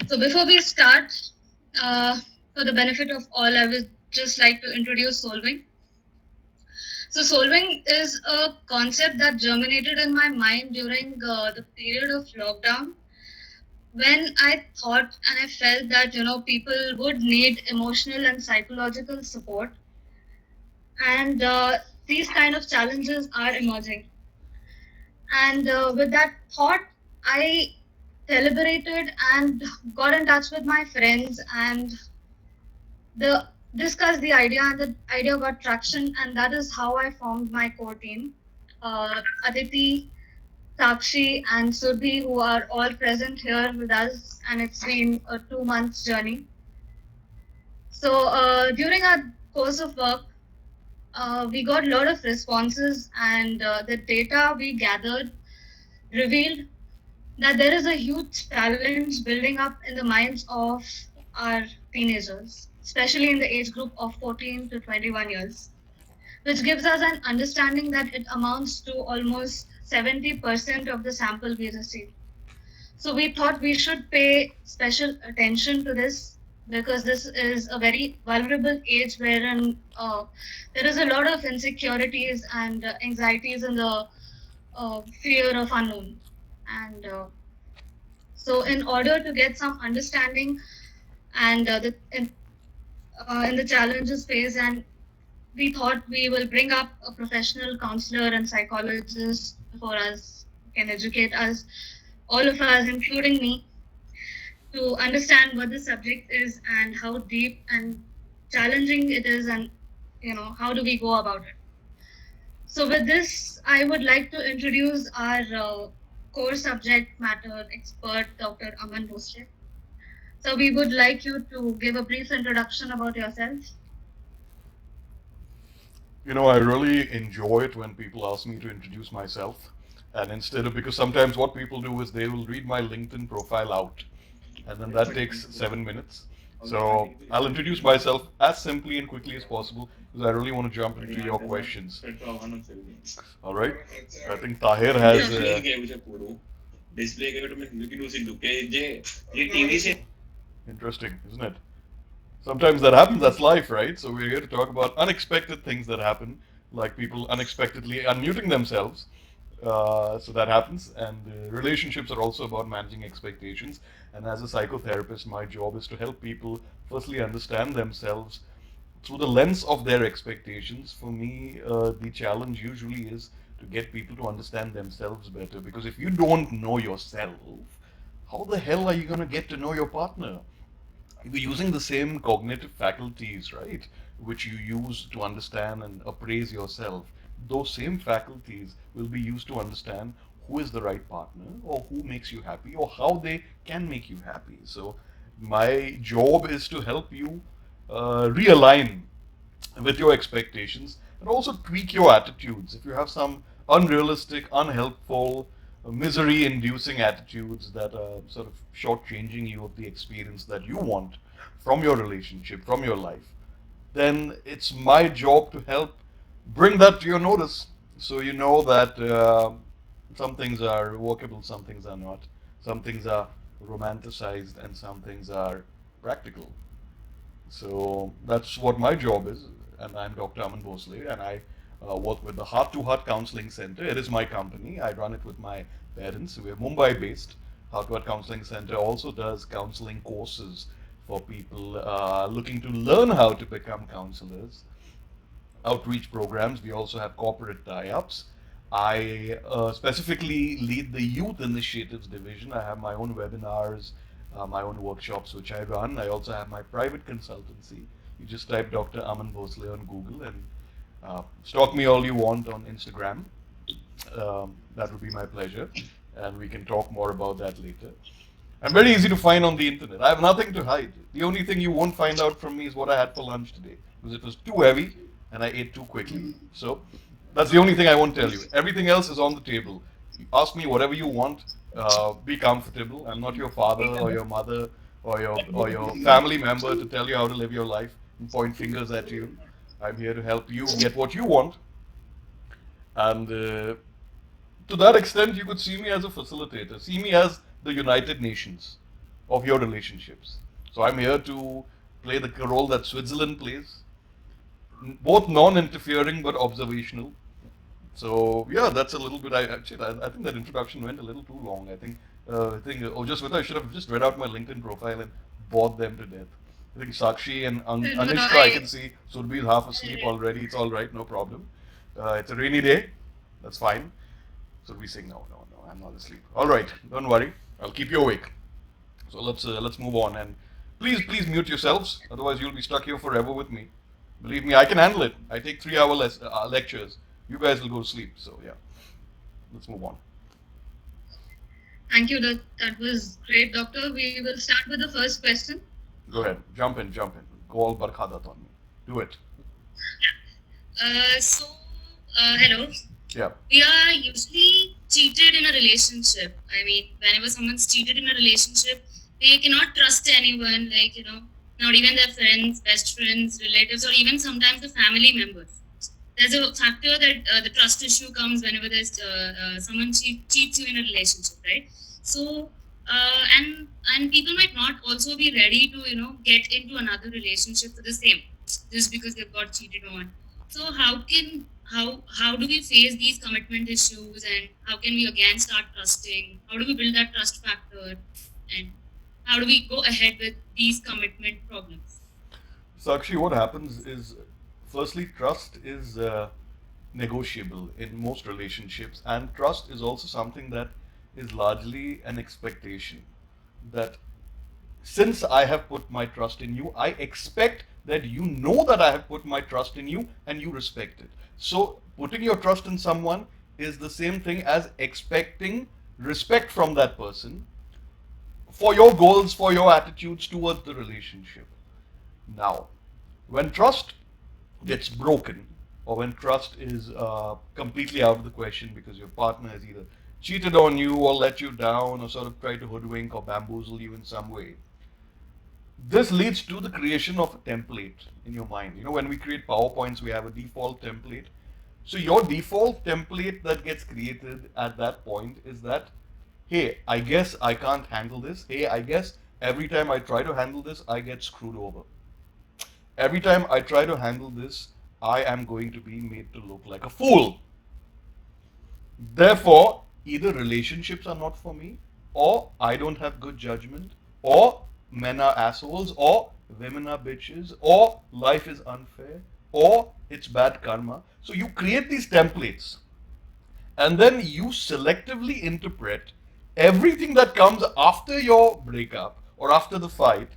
So before we start, uh, for the benefit of all, I would just like to introduce SoulWing. So SoulWing is a concept that germinated in my mind during the period of lockdown when I thought and I felt that people would need emotional and psychological support, and these kind of challenges are emerging. And with that thought, I deliberated and got in touch with my friends and the discussed the idea, and the idea got traction, and that is how I formed my core team. Aditi, Sakshi, and Surbhi, who are all present here with us, and it's been a 2 months journey. So during our course of work, we got a lot of responses, and the data we gathered revealed that there is a huge challenge building up in the minds of our teenagers, especially in the age group of 14 to 21 years, which gives us an understanding that it amounts to almost 70% of the sample we receive. So we thought we should pay special attention to this because this is a very vulnerable age wherein there is a lot of insecurities and anxieties and the fear of unknown. And so, in order to get some understanding and in the challenges phase, and we thought we will bring up a professional counselor and psychologist for us, who can educate us, all of us, including me, to understand what the subject is and how deep and challenging it is, and how do we go about it. So, with this, I would like to introduce our core subject matter expert, Dr. Aman Bhonsle. So we would like you to give a brief introduction about yourself. I really enjoy it when people ask me to introduce myself. And instead of, because sometimes what people do is they will read my LinkedIn profile out, and then that takes 7 minutes. So I'll introduce myself as simply and quickly as possible because I really want to jump into your questions. All right. I think Tahir has. Interesting, isn't it? Sometimes that happens, that's life, right? So we're here to talk about unexpected things that happen, like people unexpectedly unmuting themselves. So that happens, and relationships are also about managing expectations. And as a psychotherapist, my job is to help people firstly understand themselves through the lens of their expectations. For me, the challenge usually is to get people to understand themselves better, because if you don't know yourself, how the hell are you going to get to know your partner? You're using the same cognitive faculties, right, which you use to understand and appraise yourself. Those same faculties will be used to understand who is the right partner, or who makes you happy, or how they can make you happy. So, my job is to help you realign with your expectations and also tweak your attitudes. If you have some unrealistic, unhelpful, misery inducing attitudes that are sort of shortchanging you of the experience that you want from your relationship, from your life, then it's my job to help bring that to your notice, so you know that some things are workable, some things are not, some things are romanticized, and some things are practical. So that's what my job is, and I'm Dr. Aman Bhonsle, and I work with the Heart Counselling Centre. It is my company. I run it with my parents. We're Mumbai based. Heart Counselling Centre also does counselling courses for people looking to learn how to become counselors, outreach programs. We also have corporate tie-ups. I specifically lead the youth initiatives division. I have my own webinars, my own workshops which I run. I also have my private consultancy. You just type Dr. Aman Bhonsle on Google and stalk me all you want on Instagram. That would be my pleasure, and we can talk more about that later. I'm very easy to find on the internet. I have nothing to hide. The only thing you won't find out from me is what I had for lunch today, because it was too heavy and I ate too quickly. So that's the only thing I won't tell you. Everything else is on the table. Ask me whatever you want. Be comfortable. I'm not your father or your mother or your family member to tell you how to live your life and point fingers at you. I'm here to help you get what you want. And to that extent, you could see me as a facilitator. See me as the United Nations. of your relationships. So I'm here to play the role that Switzerland plays, both non-interfering but observational. So yeah, that's a little bit. I think that introduction went a little too long. Just with I should have just read out my LinkedIn profile and bored them to death. I think Sakshi and No, no, Anishka I can see Surbhi half asleep already. It's all right, no problem. It's a rainy day. That's fine. Surbhi saying no, I'm not asleep. All right, don't worry. I'll keep you awake. So let's move on and please mute yourselves. Otherwise you'll be stuck here forever with me. Believe me, I can handle it. I take 3 hour lectures. You guys will go to sleep. So yeah, let's move on. Thank you. That was great, Doctor. We will start with the first question. Go ahead, jump in. Go all barkhadat on me. Do it. So, hello. Yeah. We are usually cheated in a relationship. I mean, whenever someone's cheated in a relationship, they cannot trust anyone, like, not even their friends, best friends, relatives, or even sometimes the family members. There's a factor that the trust issue comes whenever there's someone cheats you in a relationship, right? So, and people might not also be ready to, get into another relationship for the same, just because they've got cheated on. So how do we face these commitment issues, and how can we again start trusting? How do we build that trust factor, and how do we go ahead with these commitment problems? Sakshi, what happens is, firstly, trust is negotiable in most relationships, and trust is also something that is largely an expectation. That since I have put my trust in you, I expect that you know that I have put my trust in you and you respect it. So, putting your trust in someone is the same thing as expecting respect from that person for your goals, for your attitudes towards the relationship. Now, when trust gets broken, or when trust is completely out of the question because your partner has either cheated on you or let you down or sort of tried to hoodwink or bamboozle you in some way, this leads to the creation of a template in your mind. When we create PowerPoints, we have a default template. So your default template that gets created at that point is that, hey, I guess I can't handle this. Hey, I guess every time I try to handle this, I get screwed over. Every time I try to handle this, I am going to be made to look like a fool. Therefore, either relationships are not for me, or I don't have good judgment, or men are assholes, or women are bitches, or life is unfair, or it's bad karma. So you create these templates, and then you selectively interpret everything that comes after your breakup or after the fight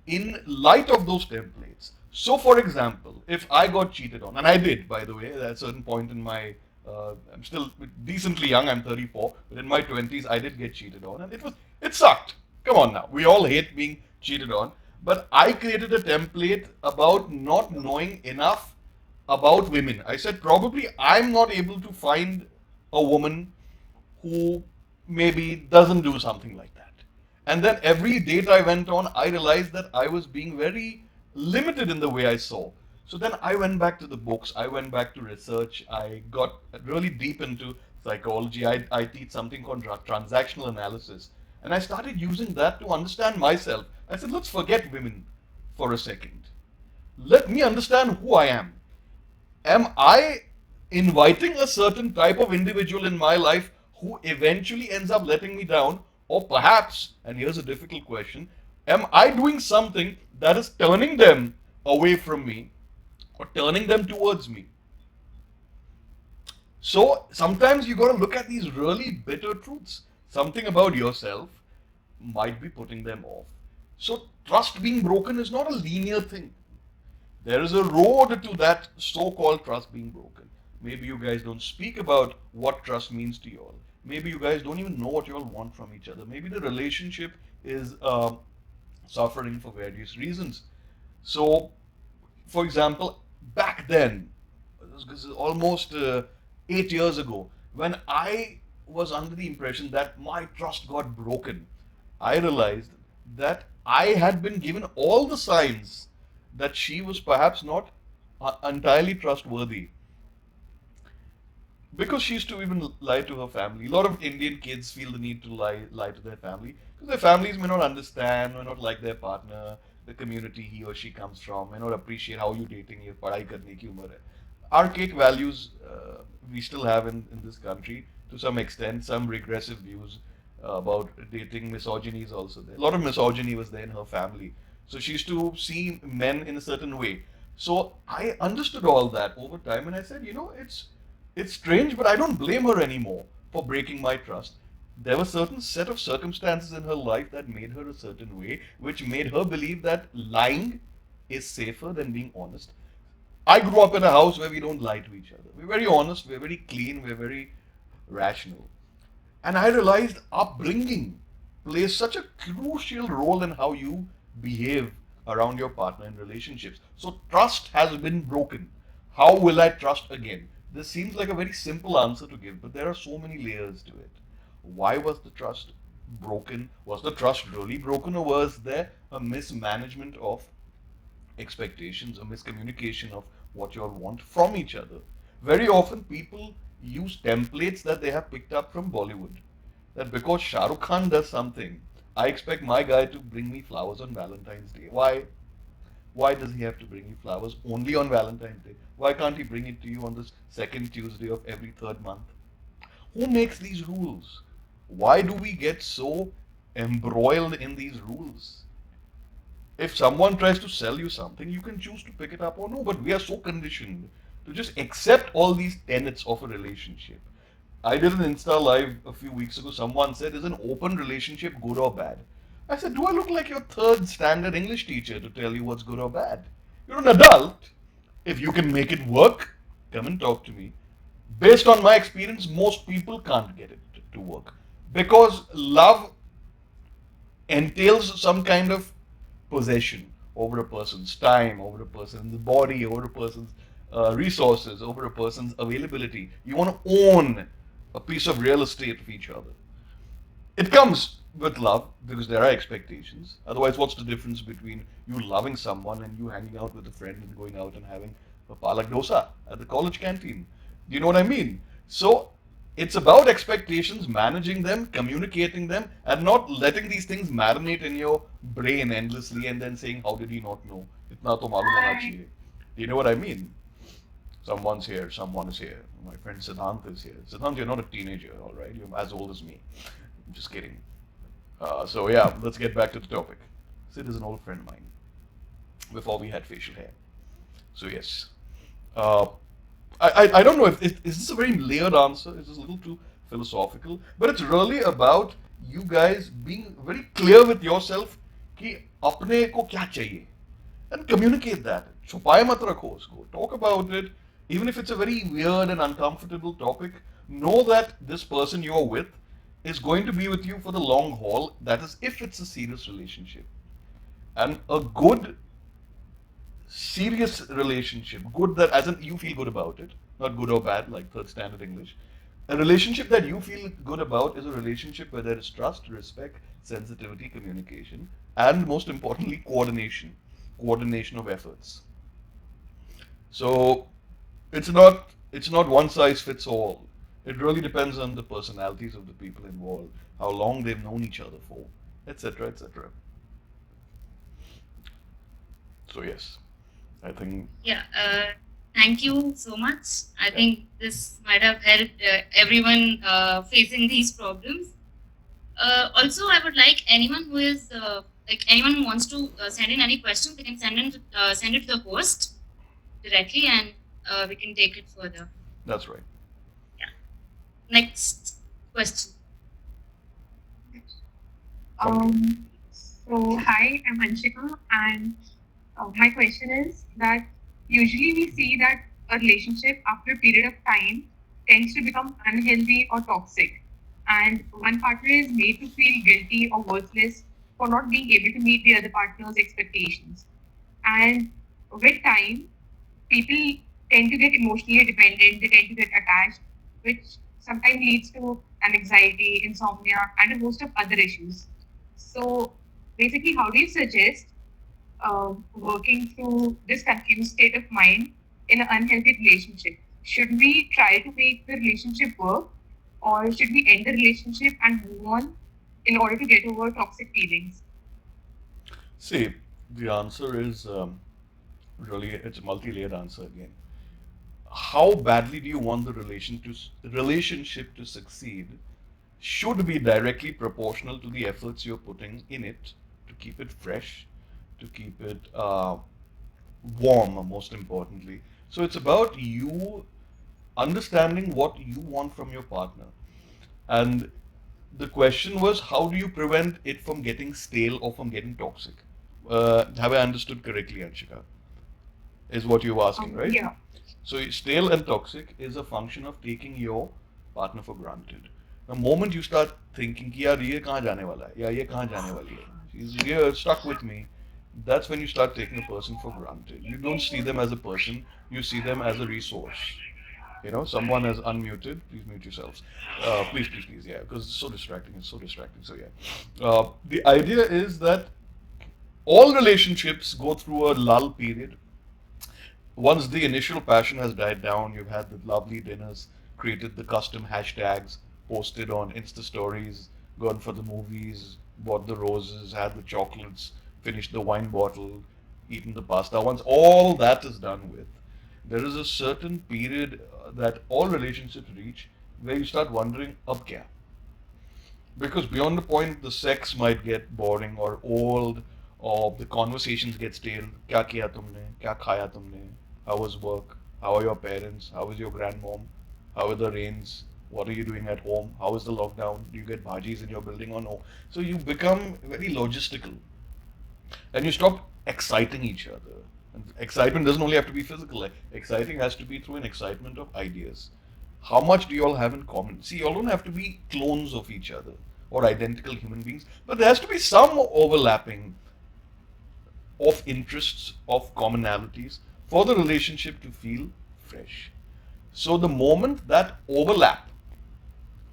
in light of those templates. So, for example, if I got cheated on, and I did, by the way, at a certain point in my, I'm still decently young, I'm 34, but in my 20s, I did get cheated on, and it sucked. Come on now, we all hate being cheated on, but I created a template about not knowing enough about women. I said probably I'm not able to find a woman who maybe doesn't do something like that. And then every date I went on, I realized that I was being very limited in the way I saw. So then I went back to the books, I went back to research, I got really deep into psychology. I teach something called transactional analysis. And I started using that to understand myself. I said, let's forget women for a second. Let me understand who I am. Am I inviting a certain type of individual in my life who eventually ends up letting me down? Or perhaps, and here's a difficult question, am I doing something that is turning them away from me or turning them towards me? So sometimes you got to look at these really bitter truths. Something about yourself might be putting them off. So trust being broken is not a linear thing. There is a road to that so-called trust being broken. Maybe you guys don't speak about what trust means to you all. Maybe you guys don't even know what you all want from each other. Maybe the relationship is suffering for various reasons. So, for example, back then, this is almost 8 years ago, when I was under the impression that my trust got broken, I realized that I had been given all the signs that she was perhaps not entirely trustworthy. because she used to even lie to her family. A lot of Indian kids feel the need to lie to their family because their families may not understand, may not like their partner, the community he or she comes from, may not appreciate how you dating, ye padhai karne ki umar hai. Archaic values we still have in this country to some extent, some regressive views about dating. Misogyny is also there. A lot of misogyny was there in her family. So she used to see men in a certain way. So I understood all that over time and I said, it's strange, but I don't blame her anymore for breaking my trust. There were certain set of circumstances in her life that made her a certain way, which made her believe that lying is safer than being honest. I grew up in a house where we don't lie to each other. We're very honest, we're very clean, we're very rational. And I realized upbringing plays such a crucial role in how you behave around your partner in relationships. So trust has been broken. How will I trust again? This seems like a very simple answer to give, but there are so many layers to it. Why was the trust broken? Was the trust really broken, or was there a mismanagement of expectations, a miscommunication of what you all want from each other? Very often, people use templates that they have picked up from Bollywood. That because Shah Rukh Khan does something, I expect my guy to bring me flowers on Valentine's Day. Why? Why does he have to bring you flowers only on Valentine's Day? Why can't he bring it to you on the second Tuesday of every third month? Who makes these rules? Why do we get so embroiled in these rules? If someone tries to sell you something, you can choose to pick it up or no, but we are so conditioned to just accept all these tenets of a relationship. I did an Insta live a few weeks ago. Someone said, is an open relationship good or bad? I said, do I look like your third standard English teacher to tell you what's good or bad? You're an adult. If you can make it work, come and talk to me. Based on my experience, most people can't get it to work because love entails some kind of possession over a person's time, over a person's body, over a person's resources, over a person's availability. You want to own a piece of real estate of each other. It comes with love because there are expectations. Otherwise, what's the difference between you loving someone and you hanging out with a friend and going out and having a palak dosa at the college canteen? Do you know what I mean? So it's about expectations, managing them, communicating them, and not letting these things marinate in your brain endlessly and then saying, how did he not know? Itna to malum hona chahiye. Do you know what I mean? Someone's here, someone is here. My friend Siddhant is here. Siddhant, you're not a teenager, all right? You're as old as me. I'm just kidding. So yeah, let's get back to the topic. Sid is an old friend of mine. Before we had facial hair. So yes. Uh, I don't know if is this a very layered answer? Is this a little too philosophical? But it's really about you guys being very clear with yourself कि अपने को क्या चाहिए and communicate that. छुपाए मत रखो उसको. Talk about it. Even if it's a very weird and uncomfortable topic, know that this person you're with is going to be with you for the long haul. That is, if it's a serious relationship. And a good serious relationship, good that as in you feel good about it, not good or bad like third standard English. A relationship that you feel good about is a relationship where there is trust, respect, sensitivity, communication, and most importantly, coordination of efforts. So it's not one size fits all. It really depends on the personalities of the people involved, how long they've known each other for, etc., etc. So yes, I think Yeah, thank you so much. I think this might have helped everyone facing these problems. Also, I would like anyone who is anyone who wants to send in any questions, they can send it to the host directly, and we can take it further. that's right. Yeah. Next question. Hi, I'm Anshika, and my question is that usually we see that a relationship after a period of time tends to become unhealthy or toxic, and one partner is made to feel guilty or worthless for not being able to meet the other partner's expectations. And with time, people tend to get emotionally dependent, they tend to get attached, which sometimes leads to an anxiety, insomnia, and a host of other issues. So, basically, how do you suggest working through this confused state of mind in an unhealthy relationship? should we try to make the relationship work, or should we end the relationship and move on in order to get over toxic feelings? See, the answer is really it's a multi-layered answer again. How badly do you want the relationship to succeed should be directly proportional to the efforts you're putting in it to keep it fresh, to keep it warm, most importantly. So it's about you understanding what you want from your partner. And the question was, how do you prevent it from getting stale or from getting toxic? Have I understood correctly, Anshika? Is what you're asking, right? Yeah. So stale and toxic is a function of taking your partner for granted. The moment you start thinking कि यार ये कहाँ जाने वाला है या ये कहाँ जाने वाली है, she's here stuck with me, that's when you start taking a person for granted. You don't see them as a person, you see them as a resource. You know, someone has unmuted. Please mute yourselves. Please, please, please. Yeah, because it's so distracting. It's so distracting. So yeah, the idea is that all relationships go through a lull period. Once the initial passion has died down, you've had the lovely dinners, created the custom hashtags, posted on Insta stories, gone for the movies, bought the roses, had the chocolates, finished the wine bottle, eaten the pasta. Once all that is done with, there is a certain period that all relationships reach where you start wondering, ab kya? Because beyond the point, the sex might get boring or old, or the conversations get stale. Kya kiya tumne? Kya khaya tumne? How was work? How are your parents? How is your grandmom? How are the rains? What are you doing at home? How is the lockdown? Do you get bhajis in your building or no? So you become very logistical and you stop exciting each other. And excitement doesn't only have to be physical. Like, exciting has to be through an excitement of ideas. How much do you all have in common? See, you all don't have to be clones of each other or identical human beings, but there has to be some overlapping of interests, of commonalities for the relationship to feel fresh. So the moment that overlap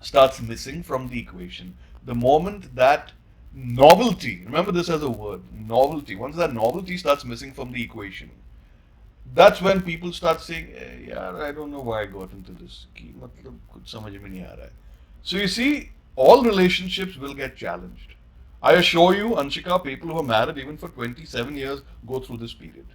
starts missing from the equation, the moment that novelty, remember this as a word, novelty, once that novelty starts missing from the equation, that's when people start saying, yeah, I don't know why I got into this. मतलब कुछ समझ में नहीं आ रहा है. So you see, all relationships will get challenged. I assure you, Anshika, people who are married even for 27 years go through this period.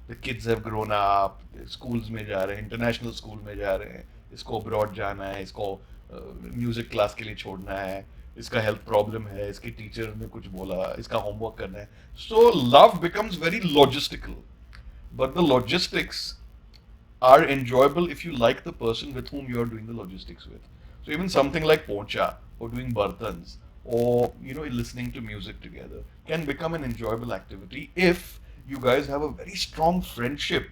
The kids have grown up, schools में जा रहे हैं, international school में जा रहे हैं, इसको abroad जाना है, इसको म्यूजिक क्लास के लिए छोड़ना है, इसका हेल्थ प्रॉब्लम है, इसके टीचर ने कुछ बोला, इसका होमवर्क करना है. So love becomes very logistical. But the logistics are enjoyable if you like the person with whom you are doing the logistics with. So even something like pocha or doing bartans or listening to music together can become an enjoyable activity if you guys have a very strong friendship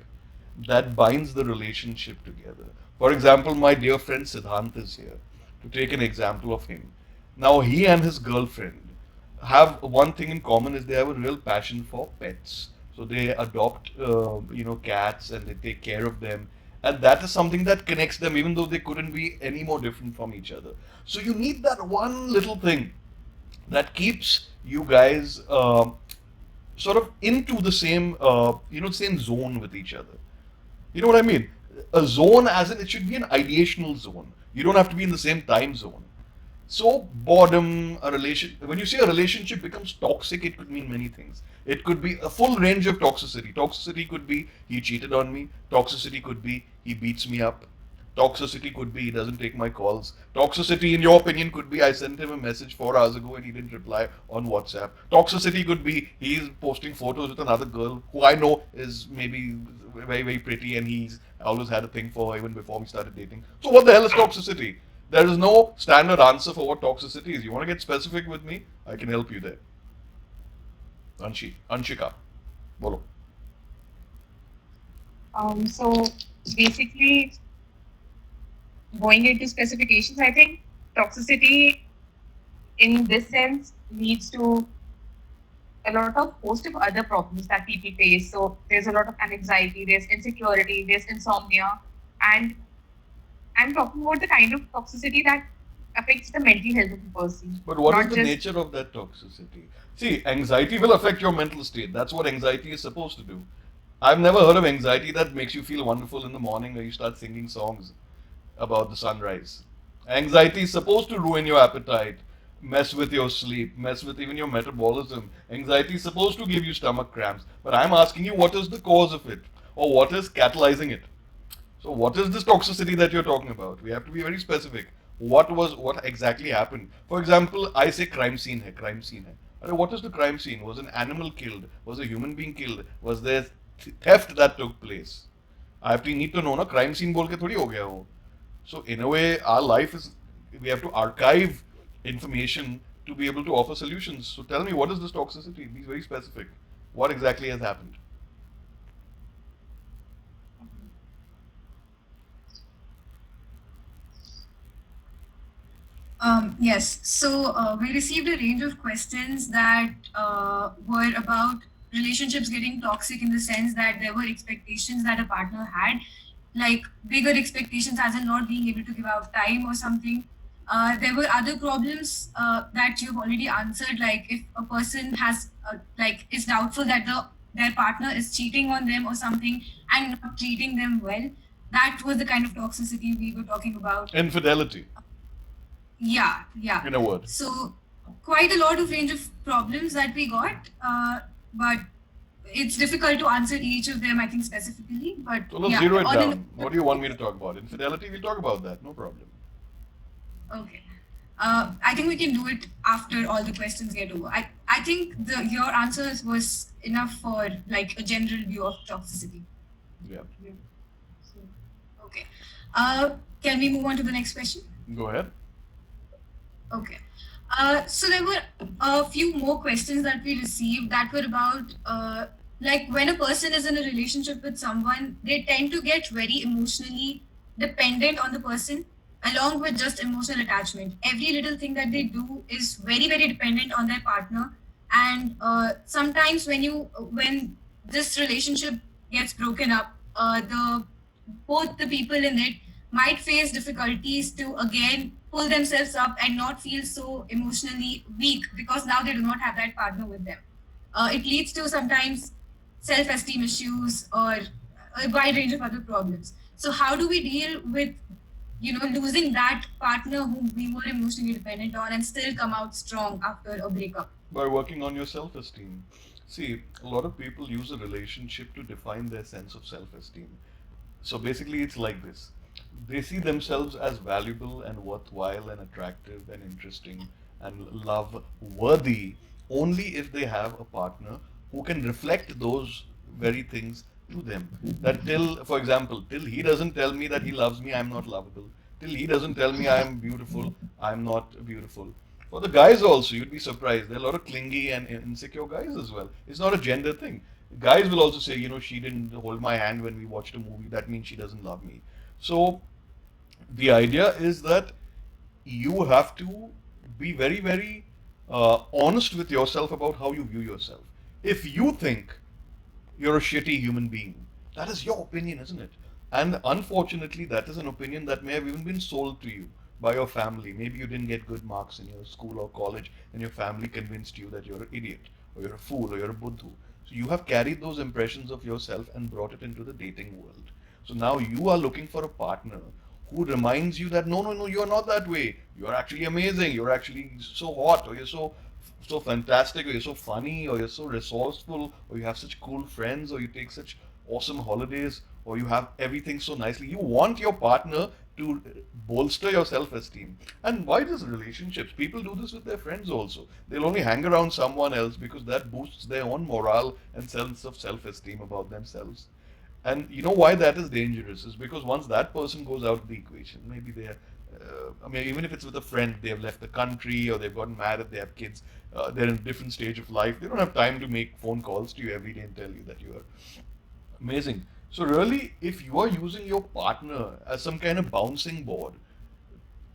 that binds the relationship together. For example, my dear friend Siddhant is here. To take an example of him. Now he and his girlfriend have one thing in common is they have a real passion for pets. So they adopt, cats and they take care of them. And that is something that connects them, even though they couldn't be any more different from each other. So you need that one little thing that keeps you guys sort of into the same zone with each other. You know what I mean? A zone, as in it should be an ideational zone. You don't have to be in the same time zone. So boredom, when you say a relationship becomes toxic, it could mean many things. It could be a full range of toxicity. Toxicity could be he cheated on me. Toxicity could be he beats me up. Toxicity could be he doesn't take my calls. Toxicity, in your opinion, could be I sent him a message 4 hours ago and he didn't reply on WhatsApp. Toxicity could be he's posting photos with another girl who I know is maybe very, very pretty and he's always had a thing for her even before we started dating. So what the hell is toxicity? There is no standard answer for what toxicity is. You want to get specific with me? I can help you there. Anshika, bolo. So basically, going into specifications, I think toxicity in this sense leads to a lot of host of other problems that people face. So there's a lot of anxiety, there's insecurity, there's insomnia, and I'm talking about the kind of toxicity that affects the mental health of a person. But what is not the just nature of that toxicity? See, anxiety will affect your mental state. That's what anxiety is supposed to do. I've never heard of anxiety that makes you feel wonderful in the morning when you start singing songs about the sunrise. Anxiety is supposed to ruin your appetite, mess with your sleep, mess with even your metabolism. Anxiety is supposed to give you stomach cramps. But I'm asking you, what is the cause of it? Or what is catalyzing it? So what is this toxicity that you're talking about? We have to be very specific. What exactly happened? For example, I say crime scene hai. Arre, what is the crime scene? Was an animal killed? Was a human being killed? Was there theft that took place? I have to need to know ना crime scene बोल के थोड़ी हो गया वो. So in a way, our life is we have to archive information to be able to offer solutions. So tell me, what is this toxicity? Be very specific. What exactly has happened? Yes, so we received a range of questions that were about relationships getting toxic in the sense that there were expectations that a partner had, like bigger expectations as in not being able to give out time or something. There were other problems that you've already answered, like if a person has, like, is doubtful that their partner is cheating on them or something and not treating them well. That was the kind of toxicity we were talking about. Infidelity, Yeah. in a word. So quite a lot of range of problems that we got, but it's difficult to answer each of them, I think, specifically. But So let's yeah, zero it all down. What do you want me to talk about? Infidelity, we'll talk about that, no problem. okay. I think we can do it after all the questions get over. I think your answers was enough for like a general view of toxicity. Yeah. Okay. Can we move on to the next question? Go ahead. Okay. So there were a few more questions that we received that were about like when a person is in a relationship with someone, they tend to get very emotionally dependent on the person along with just emotional attachment. Every little thing that they do is very, very dependent on their partner. And sometimes when this relationship gets broken up, the both the people in it might face difficulties to again pull themselves up and not feel so emotionally weak because now they do not have that partner with them. It leads to sometimes self-esteem issues or a wide range of other problems. So how do we deal with losing that partner whom we were emotionally dependent on and still come out strong after a breakup? By working on your self esteem. See, a lot of people use a relationship to define their sense of self esteem. So basically, it's like this: they see themselves as valuable and worthwhile and attractive and interesting and love worthy only if they have a partner who can reflect those very things to them. That till, for example, till he doesn't tell me that he loves me, I'm not lovable. Till he doesn't tell me I'm beautiful, I'm not beautiful. For the guys also, you'd be surprised. There are a lot of clingy and insecure guys as well. It's not a gender thing. Guys will also say, she didn't hold my hand when we watched a movie. That means she doesn't love me. So the idea is that you have to be very, very honest with yourself about how you view yourself. If you think you're a shitty human being, that is your opinion, isn't it? And unfortunately, that is an opinion that may have even been sold to you by your family. Maybe you didn't get good marks in your school or college, and your family convinced you that you're an idiot, or you're a fool, or you're a buddhu. So you have carried those impressions of yourself and brought it into the dating world. So now you are looking for a partner who reminds you that no, you are not that way. You are actually amazing. You're actually so hot, or you're so fantastic, or you're so funny, or you're so resourceful, or you have such cool friends, or you take such awesome holidays, or you have everything so nicely. You want your partner to bolster your self-esteem. And why does relationships? People do this with their friends also. They'll only hang around someone else because that boosts their own morale and sense of self-esteem about themselves. And you know why that is dangerous is because once that person goes out of the equation, maybe even if it's with a friend, they have left the country or they've gotten married, they have kids, they're in a different stage of life. They don't have time to make phone calls to you every day and tell you that you are amazing. So really, if you are using your partner as some kind of bouncing board,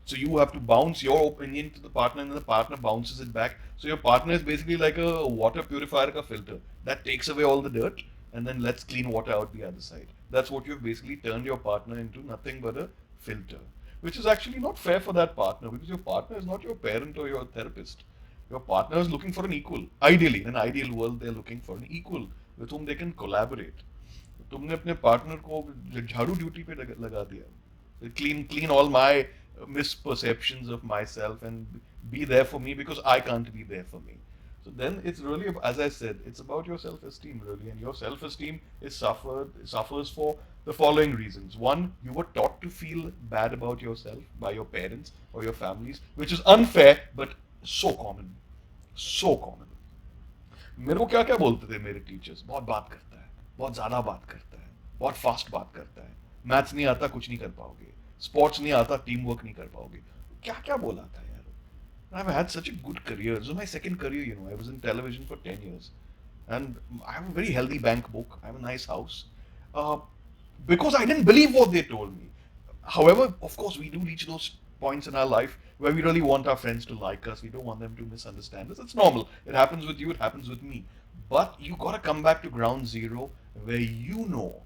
so you have to bounce your opinion to the partner and then the partner bounces it back. So your partner is basically like a water purifier ka filter that takes away all the dirt and then lets clean water out the other side. That's what you've basically turned your partner into, nothing but a filter. Which is actually not fair for that partner because your partner is not your parent or your therapist. Your partner is looking for an equal. Ideally, in an ideal world, they're looking for an equal with whom they can collaborate. तुमने अपने partner को झाड़ू duty पे लगा दिया. Clean all my misperceptions of myself and be there for me because I can't be there for me. So then it's really, as I said, it's about your self-esteem really, and your self-esteem suffers for the following reasons. One, you were taught to feel bad about yourself by your parents or your families, which is unfair but so common, so common. मेरे को क्या क्या बोलते थे मेरे teachers, बहुत बात करता है, बहुत ज्यादा बात करता है, बहुत फास्ट बात करता है, मैथ्स नहीं आता कुछ नहीं कर पाओगे, स्पोर्ट्स नहीं आता टीम वर्क नहीं कर पाओगे. क्या क्या बोला था यार. I've had such a good career. This was my second career, you know. I was in television for 10 years. And I have a very healthy bank book. I have a nice house. Uh, because I didn't believe what they told me. However, of course, we do reach those points in our life where we really want our friends to like us. We don't want them to misunderstand us. It's normal. It happens with you, it happens with me. But you gotta come back to ground zero where you know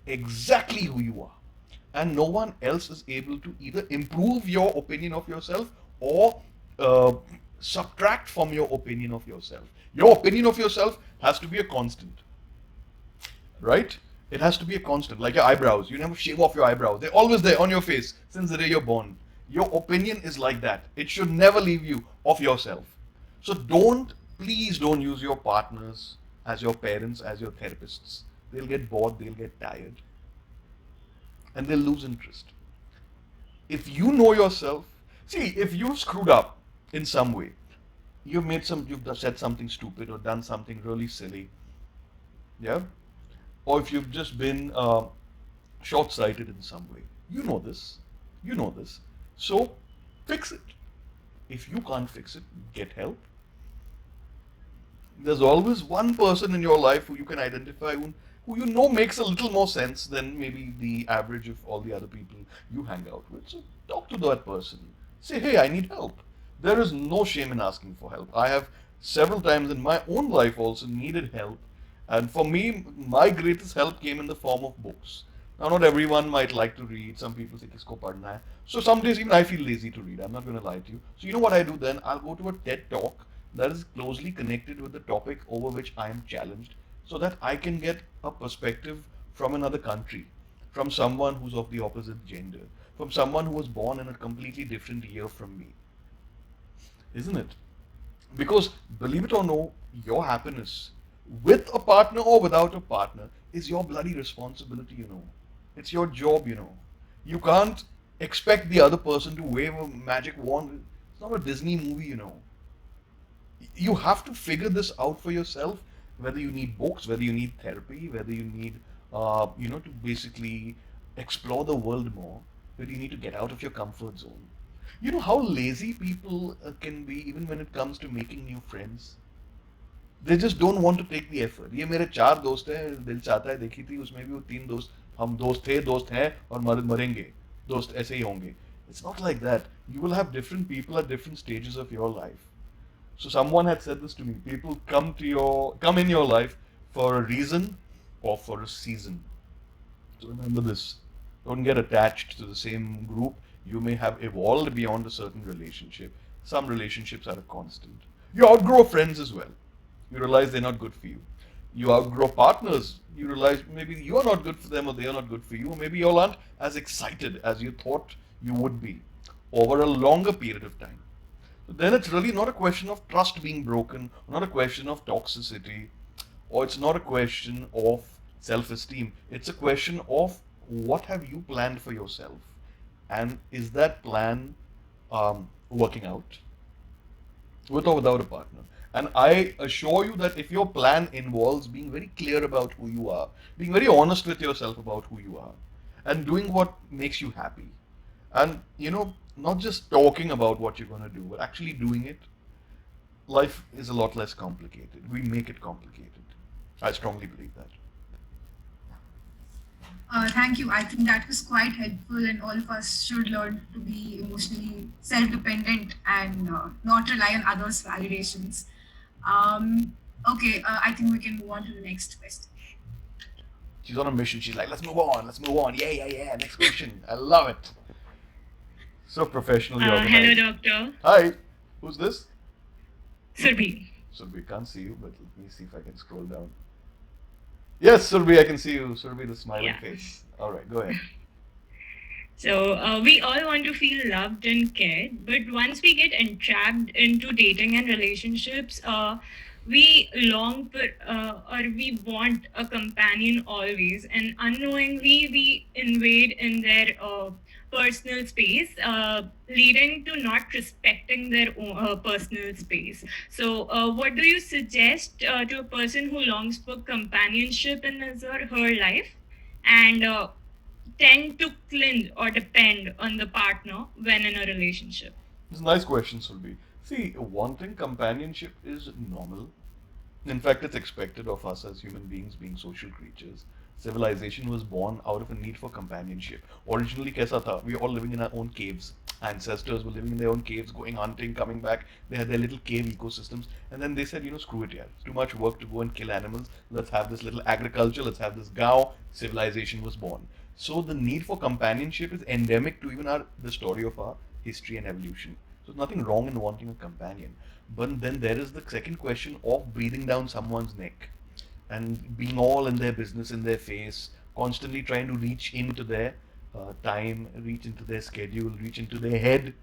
exactly who you are. And no one else is able to either improve your opinion of yourself or uh, subtract from your opinion of yourself. Your opinion of yourself has to be a constant, right? It has to be a constant, like your eyebrows. You never shave off your eyebrows. They're always there on your face since the day you're born. Your opinion is like that. It should never leave you of yourself. So please don't use your partners as your parents, as your therapists. They'll get bored, they'll get tired, and they'll lose interest. If you know yourself, see, if you've screwed up in some way, you've said something stupid or done something really silly, yeah, or if you've just been short-sighted in some way, you know this, so fix it. If you can't fix it, get help. There's always one person in your life who you can identify who you know makes a little more sense than maybe the average of all the other people you hang out with. So talk to that person. Say, hey, I need help. There is no shame in asking for help. I have several times in my own life also needed help. And for me, my greatest help came in the form of books. Now, not everyone might like to read. Some people say, kisko padna hai. So some days even I feel lazy to read. I'm not going to lie to you. So you know what I do then? I'll go to a TED talk that is closely connected with the topic over which I am challenged so that I can get a perspective from another country, from someone who's of the opposite gender, from someone who was born in a completely different year from me. Isn't it? Because believe it or no, your happiness with a partner or without a partner is your bloody responsibility, you know. It's your job, you know. You can't expect the other person to wave a magic wand. It's not a Disney movie, you know. You have to figure this out for yourself, whether you need books, whether you need therapy, whether you need, to basically explore the world more, whether you need to get out of your comfort zone. You know how lazy people can be even when it comes to making new friends? They just don't want to take the effort. ये मेरे 4 दोस्त हैं, दिल चाहता है देखी थी उसमें भी वो 3 दोस्त हम दोस्त हैं और मरेंगे दोस्त ऐसे ही होंगे. It's not like that. You will have different people at different stages of your life. So someone had said this to me. People come in your life for a reason or for a season. So remember this. Don't get attached to the same group. You may have evolved beyond a certain relationship. Some relationships are a constant. You outgrow friends as well. You realize they're not good for you. You outgrow partners. You realize maybe you're not good for them or they're not good for you. Or maybe you all aren't as excited as you thought you would be over a longer period of time. So then it's really not a question of trust being broken, not a question of toxicity, or it's not a question of self-esteem. It's a question of what have you planned for yourself? And is that plan working out with or without a partner? And I assure you that if your plan involves being very clear about who you are, being very honest with yourself about who you are, and doing what makes you happy, and not just talking about what you're going to do, but actually doing it, life is a lot less complicated. We make it complicated. I strongly believe that. Thank you. I think that was quite helpful, and all of us should learn to be emotionally self-dependent and not rely on others' validations. Okay, I think we can move on to the next question. She's on a mission. She's like, let's move on. Yeah. Next question. I love it. So professionally organized. Hello, doctor. Hi. Who's this? Surbhi. So we can't see you, but let me see if I can scroll down. Yes, Surbi, I can see you. Surbi, the smiling Yeah. face. All right, go ahead. So we all want to feel loved and cared, but once we get entrapped into dating and relationships, we long for or we want a companion always, and unknowingly we invade in their personal space, leading to not respecting their own, personal space. So, what do you suggest to a person who longs for companionship in his or her life? And tend to cling or depend on the partner when in a relationship? It's a nice question, Surbi. See, wanting companionship is normal. In fact, it's expected of us as human beings, being social creatures. Civilization was born out of a need for companionship. Originally, kaisa tha? We were all living in our own caves. Ancestors were living in their own caves, going hunting, coming back. They had their little cave ecosystems. And then they said, screw it, yeah. It's too much work to go and kill animals. Let's have this little agriculture. Let's have this Gao. Civilization was born. So the need for companionship is endemic to even the story of our history and evolution. So there's nothing wrong in wanting a companion. But then there is the second question of breathing down someone's neck and being all in their business, in their face, constantly trying to reach into their time, reach into their schedule, reach into their head.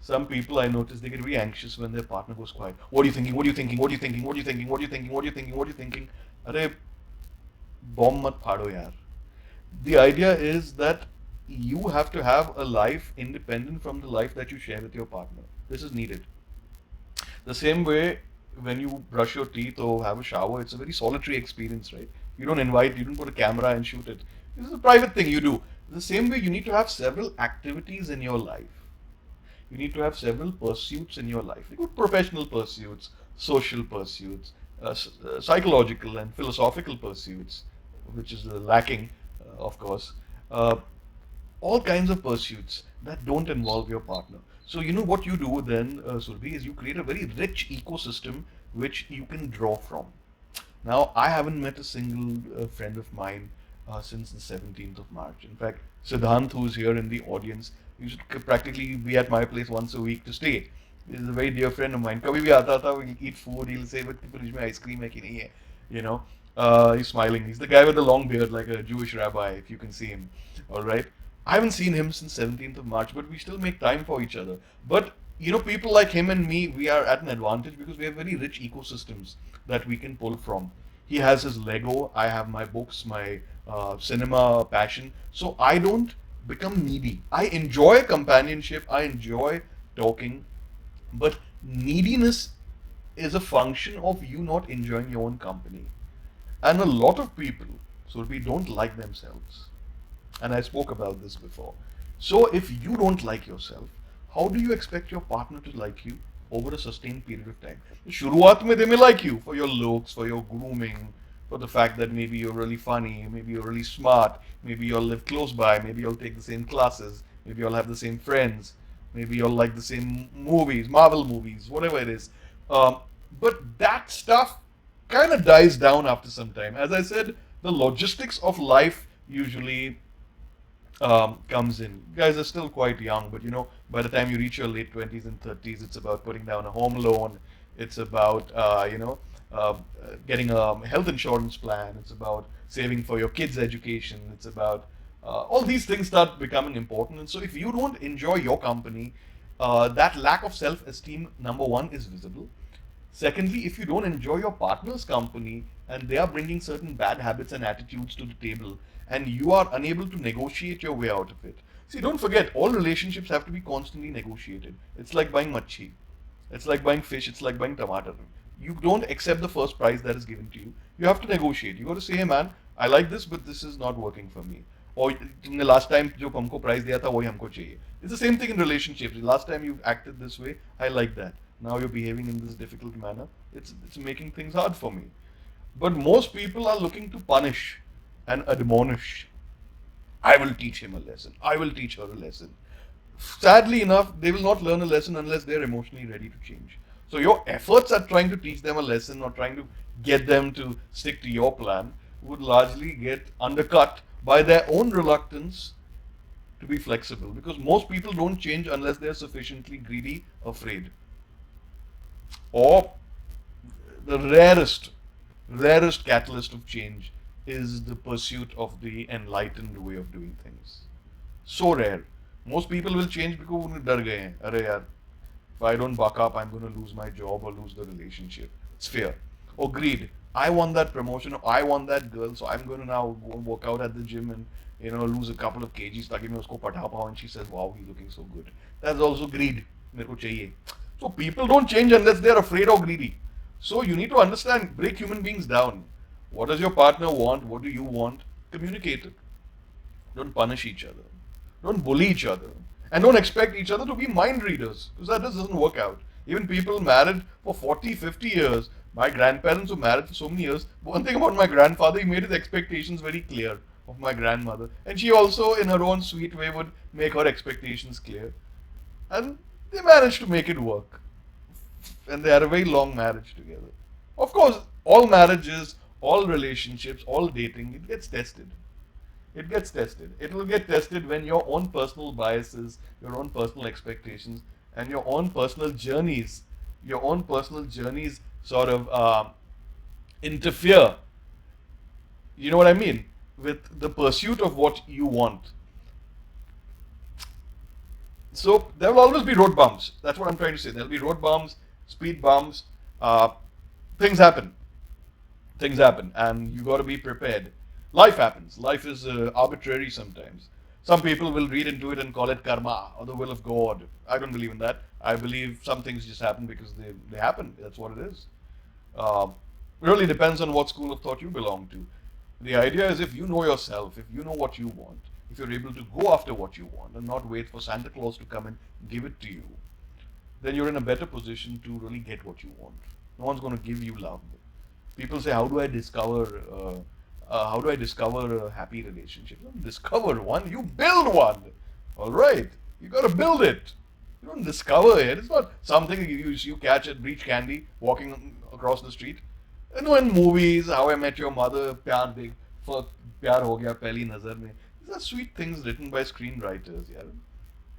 Some people I notice they get very anxious when their partner goes quiet. What are you thinking? What are you thinking? What are you thinking? What are you thinking? What are you thinking? What are you thinking? What are you thinking? Arey, bomb mat phado yaar. The idea is that you have to have a life independent from the life that you share with your partner. This is needed. The same way when you brush your teeth or have a shower, it's a very solitary experience, right? You don't put a camera and shoot it. This is a private thing you do. The same way you need to have several activities in your life. You need to have several pursuits in your life. Like professional pursuits, social pursuits, psychological and philosophical pursuits, which is lacking, of course. Uh, all kinds of pursuits that don't involve your partner. So you know what you do then, Surbi, is you create a very rich ecosystem which you can draw from. Now, I haven't met a single friend of mine since the 17th of March. In fact, Siddhant, who's here in the audience, used to practically be at my place once a week to stay. He's a very dear friend of mine. कभी भी आता था, we'll eat food. He'll say, "But fridge में ice cream है कि नहीं है?" You know, he's smiling. He's the guy with the long beard, like a Jewish rabbi, if you can see him. All right. I haven't seen him since 17th of March, but we still make time for each other. But people like him and me, we are at an advantage because we have very rich ecosystems that we can pull from. He has his Lego, I have my books, my cinema passion. So I don't become needy. I enjoy companionship, I enjoy talking, but neediness is a function of you not enjoying your own company. And a lot of people, so we don't like themselves. And I spoke about this before. So if you don't like yourself, how do you expect your partner to like you over a sustained period of time? शुरुआत में they may like you for your looks, for your grooming, for the fact that maybe you're really funny, maybe you're really smart, maybe you'll live close by, maybe you'll take the same classes, maybe you'll have the same friends, maybe you'll like the same movies, Marvel movies, whatever it is. But that stuff kind of dies down after some time. As I said, the logistics of life usually comes in. You guys are still quite young, but by the time you reach your late 20s and 30s, it's about putting down a home loan. It's about, getting a health insurance plan. It's about saving for your kids' education. It's about all these things start becoming important. And so if you don't enjoy your company, that lack of self-esteem, number one, is visible. Secondly, if you don't enjoy your partner's company and they are bringing certain bad habits and attitudes to the table, and you are unable to negotiate your way out of it. See, don't forget, all relationships have to be constantly negotiated. It's like buying machi. It's like buying fish. It's like buying tomato. You don't accept the first price that is given to you. You have to negotiate. You got to say, hey man, I like this, but this is not working for me. Or तुमने last time जो हमको price दिया था वही हमको चाहिए. It's the same thing in relationships. Last time you acted this way, I like that. Now you're behaving in this difficult manner. It's making things hard for me. But most people are looking to punish and admonish. I will teach him a lesson. I will teach her a lesson. Sadly enough, they will not learn a lesson unless they're emotionally ready to change. So your efforts at trying to teach them a lesson or trying to get them to stick to your plan would largely get undercut by their own reluctance to be flexible, because most people don't change unless they're sufficiently greedy, afraid. Or the rarest catalyst of change is the pursuit of the enlightened way of doing things. So rare. Most people will change because उन्हें डर गए हैं. अरे यार, if I don't buck up, I'm going to lose my job or lose the relationship. It's fear. Or greed. I want that promotion. Or I want that girl, so I'm going to now go and work out at the gym and lose a couple of kgs ताकि मैं उसको पटा पाऊँ. And she says, "Wow, he's looking so good." That's also greed. मेरे को चाहिए. So people don't change unless they're afraid or greedy. So you need to understand, break human beings down. What does your partner want? What do you want? Communicate it. Don't punish each other. Don't bully each other. And don't expect each other to be mind readers, because that just doesn't work out. Even people married for 40, 50 years, my grandparents who married for so many years, one thing about my grandfather, he made his expectations very clear of my grandmother. And she also, in her own sweet way, would make her expectations clear. And they managed to make it work. And they had a very long marriage together. Of course, all marriages, all relationships, all dating, it gets tested. It gets tested. It will get tested when your own personal biases, your own personal expectations, and your own personal journeys, sort of interfere. You know what I mean? With the pursuit of what you want. So there will always be road bumps. That's what I'm trying to say. There'll be road bumps, speed bumps. Things happen. Things happen, and you got to be prepared. Life happens. Life is arbitrary sometimes. Some people will read into it and call it karma or the will of God. I don't believe in that. I believe some things just happen because they happen. That's what it is. Really depends on what school of thought you belong to. The idea is, if you know yourself, if you know what you want, if you're able to go after what you want and not wait for Santa Claus to come and give it to you, then you're in a better position to really get what you want. No one's going to give you love. People say, how do I discover a happy relationship? You don't discover one, you build one. All right, you got to build it. You don't discover it. It's not something you catch at Breach Candy walking across the street. You know, in movies, How I Met Your Mother, प्यार देख, प्यार हो गया पहली नजर में. These are sweet things written by screenwriters, yeah.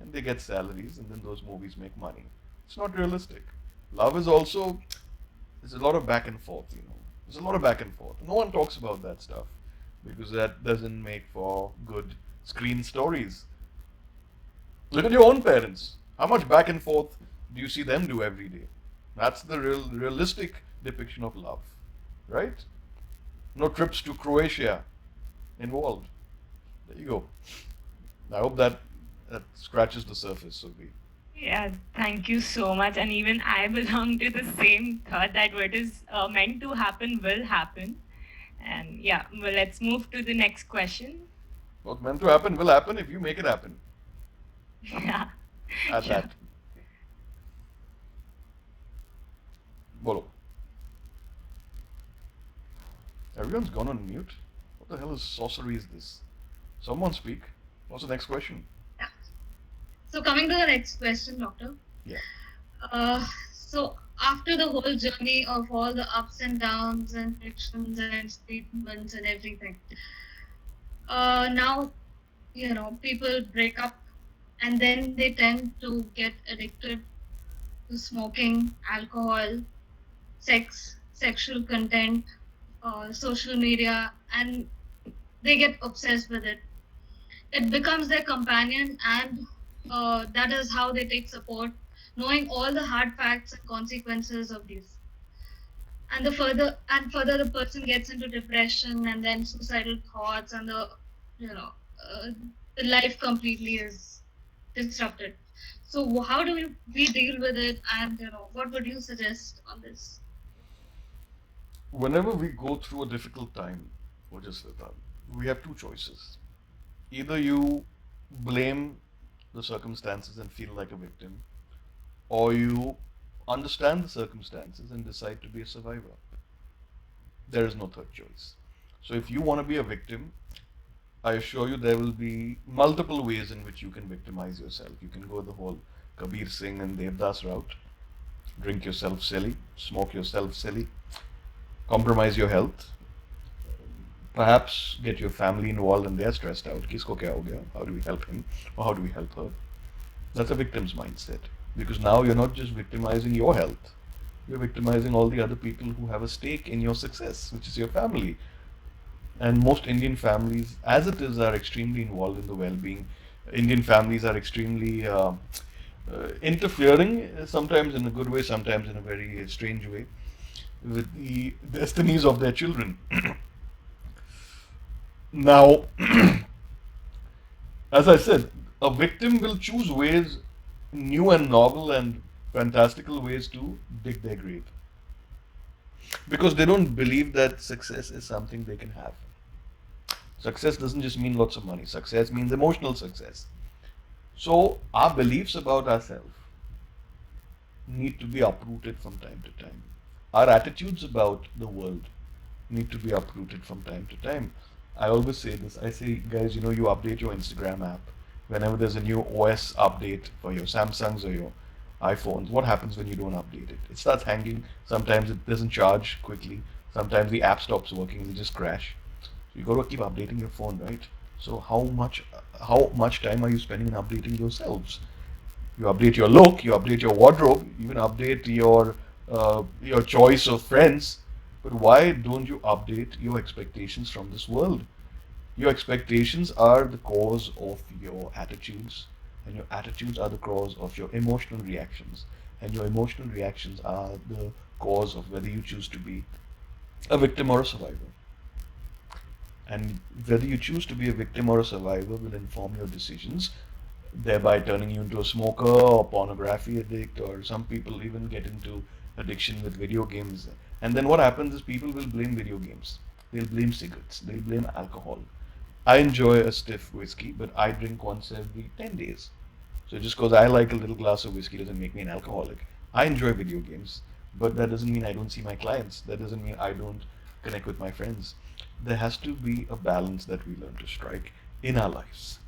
And they get salaries, and then those movies make money. It's not realistic. Love is also, there's a lot of back and forth, There's a lot of back and forth. No one talks about that stuff because that doesn't make for good screen stories. Look at your own parents. How much back and forth do you see them do every day? That's the realistic depiction of love, right? No trips to Croatia involved. There you go. I hope that scratches the surface, Sophie. Yeah, thank you so much. And even I belong to the same thought that what is meant to happen will happen. And yeah, well, let's move to the next question. What's meant to happen will happen if you make it happen. Yeah. At Sure. that. Bolo. Everyone's gone on mute. What the hell is sorcery is this? Someone speak. What's the next question? So coming to the next question, Doctor. Yeah. So after the whole journey of all the ups and downs and frictions and statements and everything, now, people break up and then they tend to get addicted to smoking, alcohol, sex, sexual content, social media, and they get obsessed with it. It becomes their companion, and that is how they take support, knowing all the hard facts and consequences of these. And further the person gets into depression and then suicidal thoughts, and the life completely is disrupted. So how do we deal with it, and what would you suggest on this? Whenever we go through a difficult time, we have two choices. Either you blame the circumstances and feel like a victim, or you understand the circumstances and decide to be a survivor. There is no third choice. So if you want to be a victim, I assure you there will be multiple ways in which you can victimize yourself. You can go the whole Kabir Singh and Devdas route, drink yourself silly, smoke yourself silly, compromise your health, perhaps get your family involved and they're stressed out. Kisko kya ho gaya? How do we help him? Or how do we help her? That's a victim's mindset. Because now you're not just victimizing your health, you're victimizing all the other people who have a stake in your success, which is your family. And most Indian families, as it is, are extremely involved in the well-being. Indian families are extremely interfering, sometimes in a good way, sometimes in a very strange way, with the destinies of their children. Now, as I said, a victim will choose ways, new and novel and fantastical ways to dig their grave, because they don't believe that success is something they can have. Success doesn't just mean lots of money, success means emotional success. So, our beliefs about ourselves need to be uprooted from time to time. Our attitudes about the world need to be uprooted from time to time. I always say this. I say, guys, you update your Instagram app whenever there's a new OS update for your Samsungs or your iPhones. What happens when you don't update it? It starts hanging. Sometimes it doesn't charge quickly. Sometimes the app stops working and it just crash. So you got to keep updating your phone, right? So how much time are you spending in updating yourselves? You update your look, you update your wardrobe, you even update your choice of friends. But why don't you update your expectations from this world? Your expectations are the cause of your attitudes, and your attitudes are the cause of your emotional reactions, and your emotional reactions are the cause of whether you choose to be a victim or a survivor. And whether you choose to be a victim or a survivor will inform your decisions, thereby turning you into a smoker or pornography addict, or some people even get into addiction with video games. And then what happens is people will blame video games. They'll blame cigarettes. They'll blame alcohol. I enjoy a stiff whiskey, but I drink once every 10 days. So just because I like a little glass of whiskey doesn't make me an alcoholic. I enjoy video games, but that doesn't mean I don't see my clients. That doesn't mean I don't connect with my friends. There has to be a balance that we learn to strike in our lives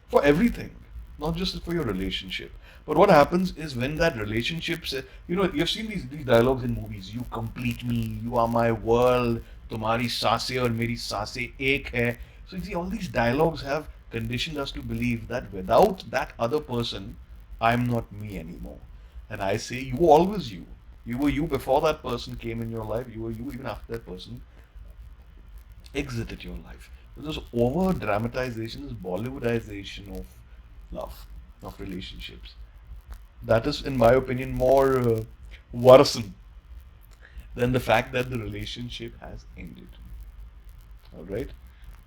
for everything, not just for your relationship. But what happens is when that relationship says, you've seen these dialogues in movies. You complete me. You are my world. तुम्हारी सांसें और मेरी सांसें एक है. So you see, all these dialogues have conditioned us to believe that without that other person, I'm not me anymore. And I say, you were always you. You were you before that person came in your life. You were you even after that person exited your life. So this over dramatization, this Bollywoodization of love, of relationships, that is, in my opinion, more worrisome than the fact that the relationship has ended. Alright?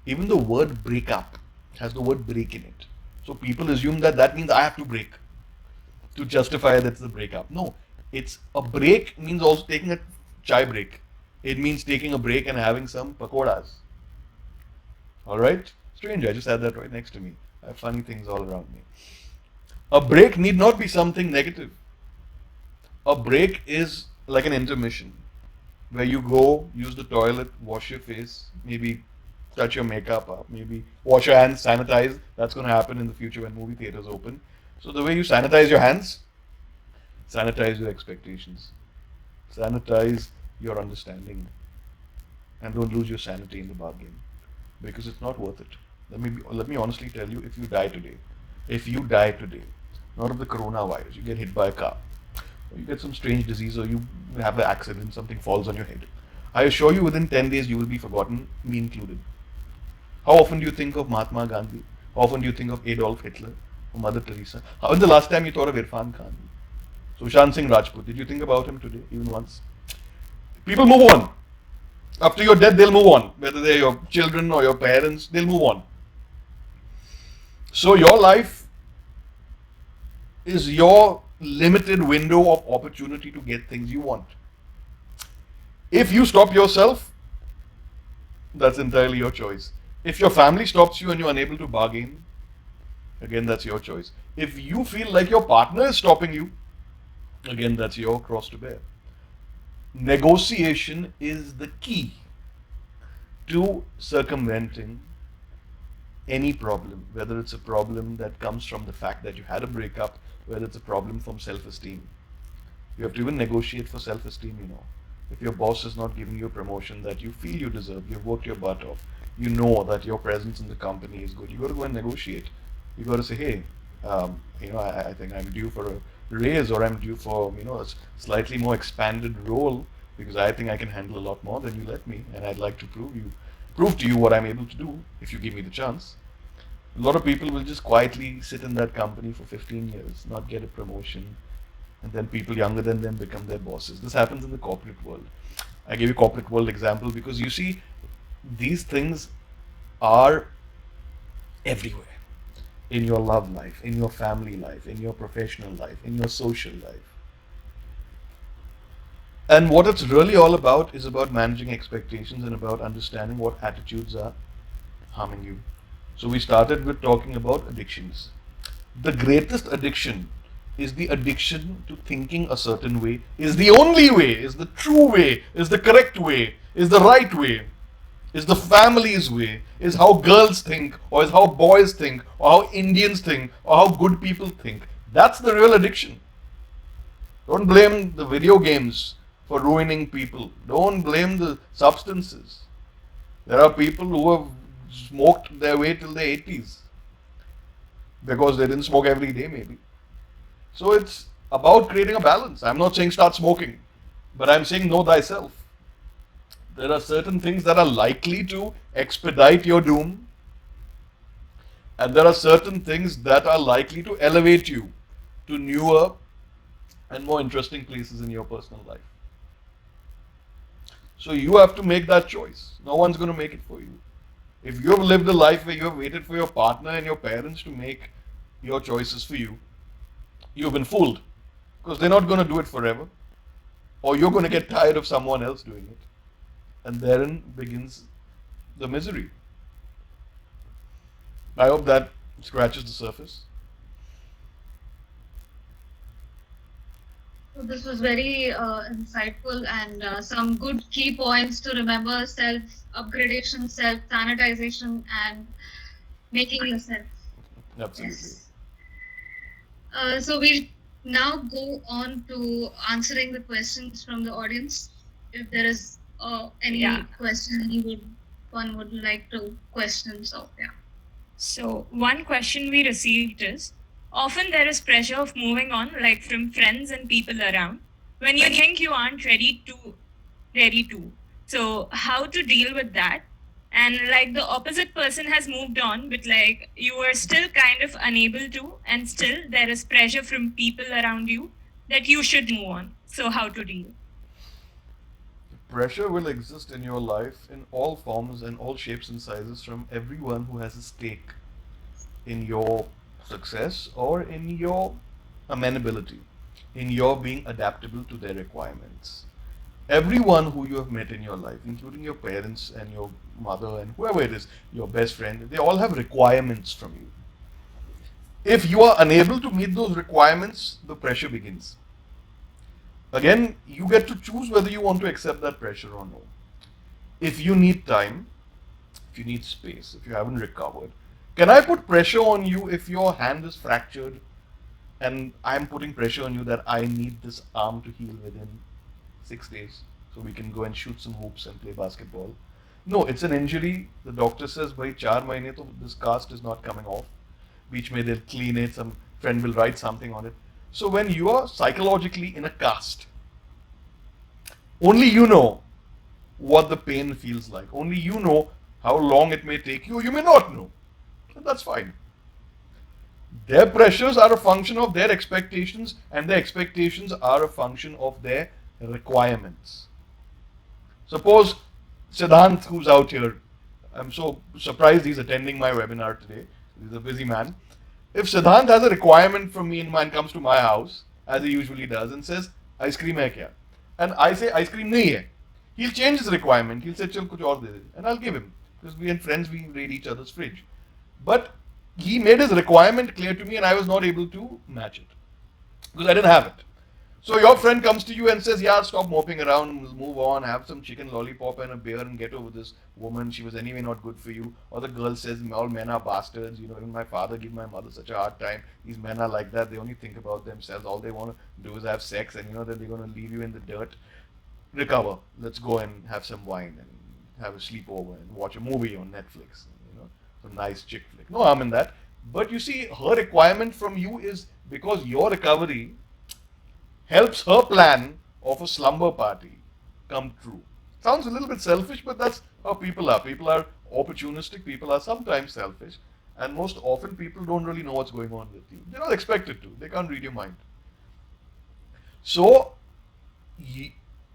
Even the word break up has the word break in it. So people assume that that means I have to break to justify that it's a breakup. No, it's a break means also taking a chai break. It means taking a break and having some pakoras. Alright? Strange, I just had that right next to me. I have funny things all around me. A break need not be something negative. A break is like an intermission where you go, use the toilet, wash your face, maybe touch your makeup up, maybe wash your hands, sanitize. That's going to happen in the future when movie theaters open. So the way you sanitize your hands, sanitize your expectations, sanitize your understanding, and don't lose your sanity in the bargain, because it's not worth it. Let me honestly tell you, if you die today, not of the coronavirus, you get hit by a car, or you get some strange disease, or you have an accident, something falls on your head, I assure you within 10 days you will be forgotten, me included. How often do you think of Mahatma Gandhi? How often do you think of Adolf Hitler or Mother Teresa? How was the last time you thought of Irfan Khan? Sushant Singh Rajput, did you think about him today, even once? People move on. After your death, they'll move on. Whether they're your children or your parents, they'll move on. So your life is your limited window of opportunity to get things you want. If you stop yourself, that's entirely your choice. If your family stops you and you're unable to bargain, again, that's your choice. If you feel like your partner is stopping you, again, that's your cross to bear. Negotiation is the key to circumventing any problem, whether it's a problem that comes from the fact that you had a breakup, whether it's a problem from self-esteem. You have to even negotiate for self-esteem. If your boss is not giving you a promotion that you feel you deserve, you've worked your butt off, you know that your presence in the company is good, you got to go and negotiate. You got to say, hey, I think I'm due for a raise, or I'm due for, a slightly more expanded role, because I think I can handle a lot more than you let me, and I'd like to prove you prove to you what I'm able to do if you give me the chance. A lot of people will just quietly sit in that company for 15 years, not get a promotion, and then people younger than them become their bosses. This happens in the corporate world. I gave you corporate world example because you see, these things are everywhere. In your love life, in your family life, in your professional life, in your social life. And what it's really all about is about managing expectations and about understanding what attitudes are harming you. So we started with talking about addictions. The greatest addiction is the addiction to thinking a certain way, is the only way, is the true way, is the correct way, is the right way, is the family's way, is how girls think, or is how boys think, or how Indians think, or how good people think. That's the real addiction. Don't blame the video games for ruining people. Don't blame the substances. There are people who have smoked their way till their 80s because they didn't smoke every day, maybe. So it's about creating a balance. I'm not saying start smoking, but I'm saying know thyself. There are certain things that are likely to expedite your doom, and there are certain things that are likely to elevate you to newer and more interesting places in your personal life. So you have to make that choice. No one's going to make it for you. If you have lived a life where you have waited for your partner and your parents to make your choices for you, you've been fooled, because they're not going to do it forever, or you're going to get tired of someone else doing it. And therein begins the misery. I hope that scratches the surface. So this was very insightful and some good key points to remember: self-upgradation, self-sanitization, and making yourself. Absolutely. Yes. So we now go on to answering the questions from the audience. If there is any question one would like to question, so yeah. So one question we received is, often there is pressure of moving on, like from friends and people around, when you think you aren't ready to. So how to deal with that? And like the opposite person has moved on, but like you are still kind of unable to, and still there is pressure from people around you that you should move on. So how to deal? Pressure will exist in your life in all forms and all shapes and sizes from everyone who has a stake in your success or in your amenability, in your being adaptable to their requirements. Everyone who you have met in your life, including your parents and your mother and whoever it is, your best friend, they all have requirements from you. If you are unable to meet those requirements, the pressure begins. Again, you get to choose whether you want to accept that pressure or no. If you need time, if you need space, if you haven't recovered, can I put pressure on you if your hand is fractured and I'm putting pressure on you that I need this arm to heal within 6 days so we can go and shoot some hoops and play basketball? No, it's an injury. The doctor says, bhai, 4 mahine to this cast is not coming off. Beach mein they'll clean it, some friend will write something on it. So when you are psychologically in a cast, only you know what the pain feels like. Only you know how long it may take you. You may not know. And that's fine. Their pressures are a function of their expectations, and their expectations are a function of their requirements. Suppose Siddhant, who's out here, I'm so surprised he's attending my webinar today. He's a busy man. If Siddhant has a requirement from me and mine comes to my house, as he usually does, and says, ice cream hai kya? And I say, ice cream nahi hai. He'll change his requirement. He'll say, chal kuch aur de de. And I'll give him. Because we are friends, we raid each other's fridge. But he made his requirement clear to me and I was not able to match it. Because I didn't have it. So your friend comes to you and says, yeah, stop moping around, move on, have some chicken lollipop and a beer and get over this woman. She was anyway not good for you. Or the girl says, all men are bastards. You know, even my father gave my mother such a hard time. These men are like that. They only think about themselves. All they want to do is have sex, and you know that they're going to leave you in the dirt. Recover. Let's go and have some wine and have a sleepover and watch a movie on Netflix. You know, some nice chick flick. No harm in that. But you see, her requirement from you is because your recovery helps her plan of a slumber party come true. Sounds a little bit selfish, but that's how people are. People are opportunistic, people are sometimes selfish, and most often people don't really know what's going on with you. They're not expected to, they can't read your mind. So,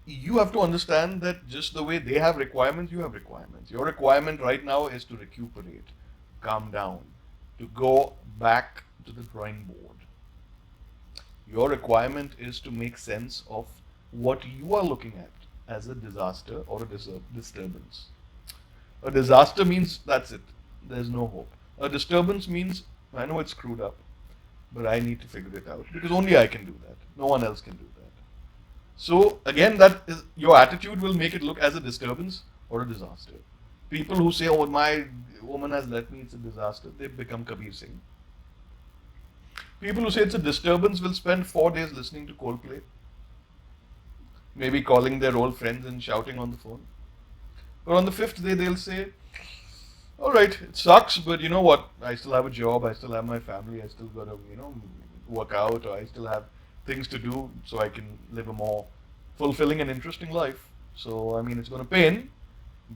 you have to understand that just the way they have requirements, you have requirements. Your requirement right now is to recuperate, calm down, to go back to the drawing board. Your requirement is to make sense of what you are looking at as a disaster or a disturbance. A disaster means that's it, there's no hope. A disturbance means I know it's screwed up, but I need to figure it out because only I can do that. No one else can do that. So again, that is your attitude will make it look as a disturbance or a disaster. People who say, "Oh, my woman has left me; it's a disaster," they become Kabir Singh. People who say it's a disturbance will spend 4 days listening to Coldplay, maybe calling their old friends and shouting on the phone. But on the fifth day, they'll say, "All right, it sucks, but you know what? I still have a job. I still have my family. I still got to, work out, or I still have things to do so I can live a more fulfilling and interesting life. So, I mean, it's going to pain,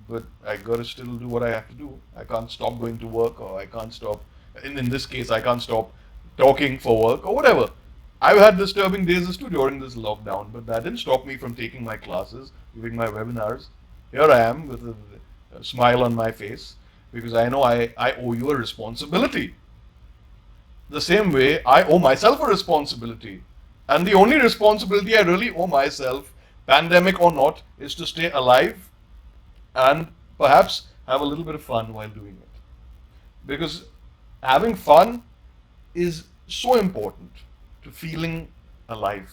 but I got to still do what I have to do. I can't stop going to work, or I can't stop, in this case, I can't stop talking for work, or whatever. I've had disturbing days too during this lockdown, but that didn't stop me from taking my classes, doing my webinars. Here I am with a smile on my face because I know I owe you a responsibility. The same way I owe myself a responsibility. And the only responsibility I really owe myself, pandemic or not, is to stay alive and perhaps have a little bit of fun while doing it. Because having fun is so important to feeling alive.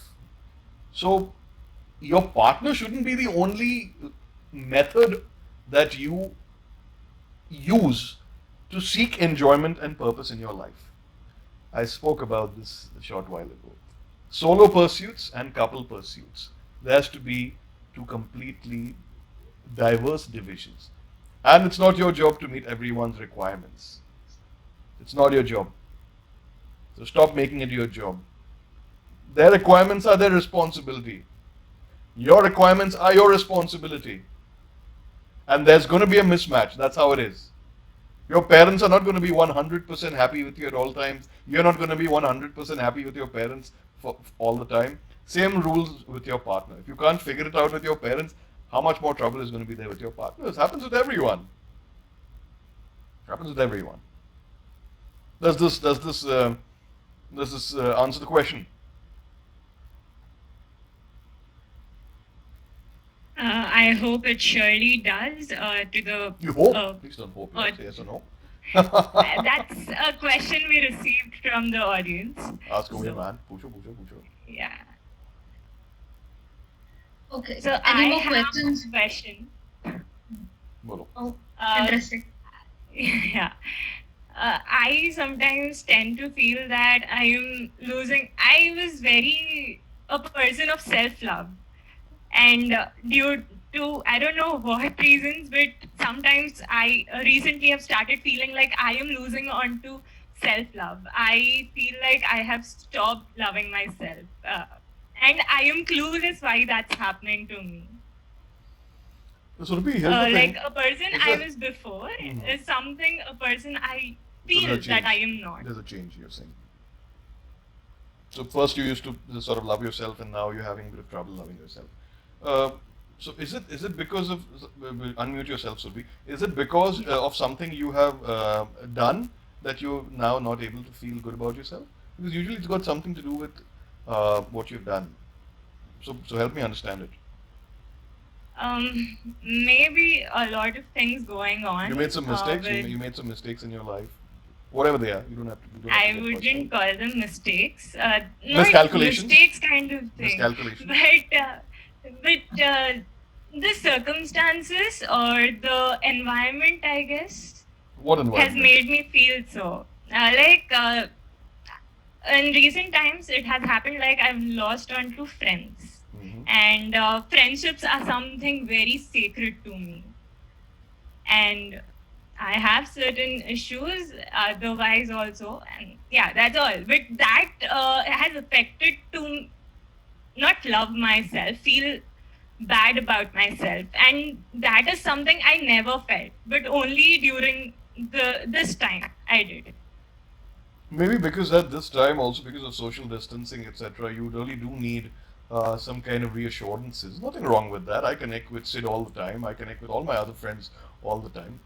So your partner shouldn't be the only method that you use to seek enjoyment and purpose in your life. I spoke about this a short while ago. Solo pursuits and couple pursuits. There has to be two completely diverse divisions. And it's not your job to meet everyone's requirements. It's not your job. So stop making it your job. Their requirements are their responsibility. Your requirements are your responsibility. And there's going to be a mismatch. That's how it is. Your parents are not going to be 100% happy with you at all times. You're not going to be 100% happy with your parents for all the time. Same rules with your partner. If you can't figure it out with your parents, how much more trouble is going to be there with your partner? This happens with everyone. Happens with everyone. Does this answer the question? I hope it surely does. To the You hope? Please don't hope. You say yes or no. That's a question we received from the audience. Ask away, man. Pucho. Yeah. Okay. So Any I more have questions? a question. Bolo. Oh, Uh, interesting. Yeah. I sometimes tend to feel that I am losing. I was very a person of self-love, and due to I don't know what reasons, but sometimes I recently have started feeling like I am losing onto self-love. I feel like I have stopped loving myself, and I am clueless why that's happening to me. So here's the thing. Like a person Is I that- was before Mhm. is something a person I So feel there's a that I change. am not. There's a change, you're saying. So first you used to sort of love yourself, and now you're having a bit of trouble loving yourself. So is it because of unmute yourself, Surbi? Is it because of something you have done that you're now not able to feel good about yourself? Because usually it's got something to do with what you've done. So help me understand it. Maybe a lot of things going on. You made some mistakes. with- You made some mistakes in your life, whatever they are. You don't have to. You don't have I to get wouldn't personal. call them mistakes. Not Miscalculations? mistakes kind of thing. Miscalculation. But the circumstances or the environment, I guess, What has environment? made me feel so. In recent times, it has happened like I've lost on to friends. Mhm. And friendships are something very sacred to me. And I have certain issues otherwise also. And yeah, that's all. But that has affected to not love myself, feel bad about myself, and that is something I never felt, but only during this time I did. Maybe because at this time, also because of social distancing, etc., you really do need some kind of reassurances. Nothing wrong with that. I connect with Sid all the time. I connect with all my other friends all the time.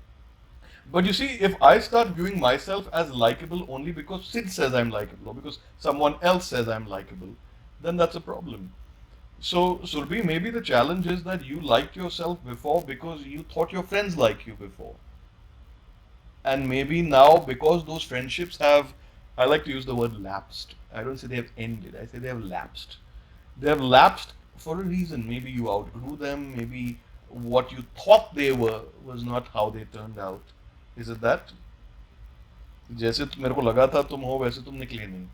But you see, if I start viewing myself as likable only because Sid says I'm likable or because someone else says I'm likable, then that's a problem. So, Surbi, maybe the challenge is that you liked yourself before because you thought your friends liked you before. And maybe now, because those friendships have, I like to use the word lapsed. I don't say they have ended, I say they have lapsed. They have lapsed for a reason. Maybe you outgrew them, maybe what you thought they were was not how they turned out. Is it that? जैसे मेरे को लगा था तुम हो वैसे तुम निकले नहीं.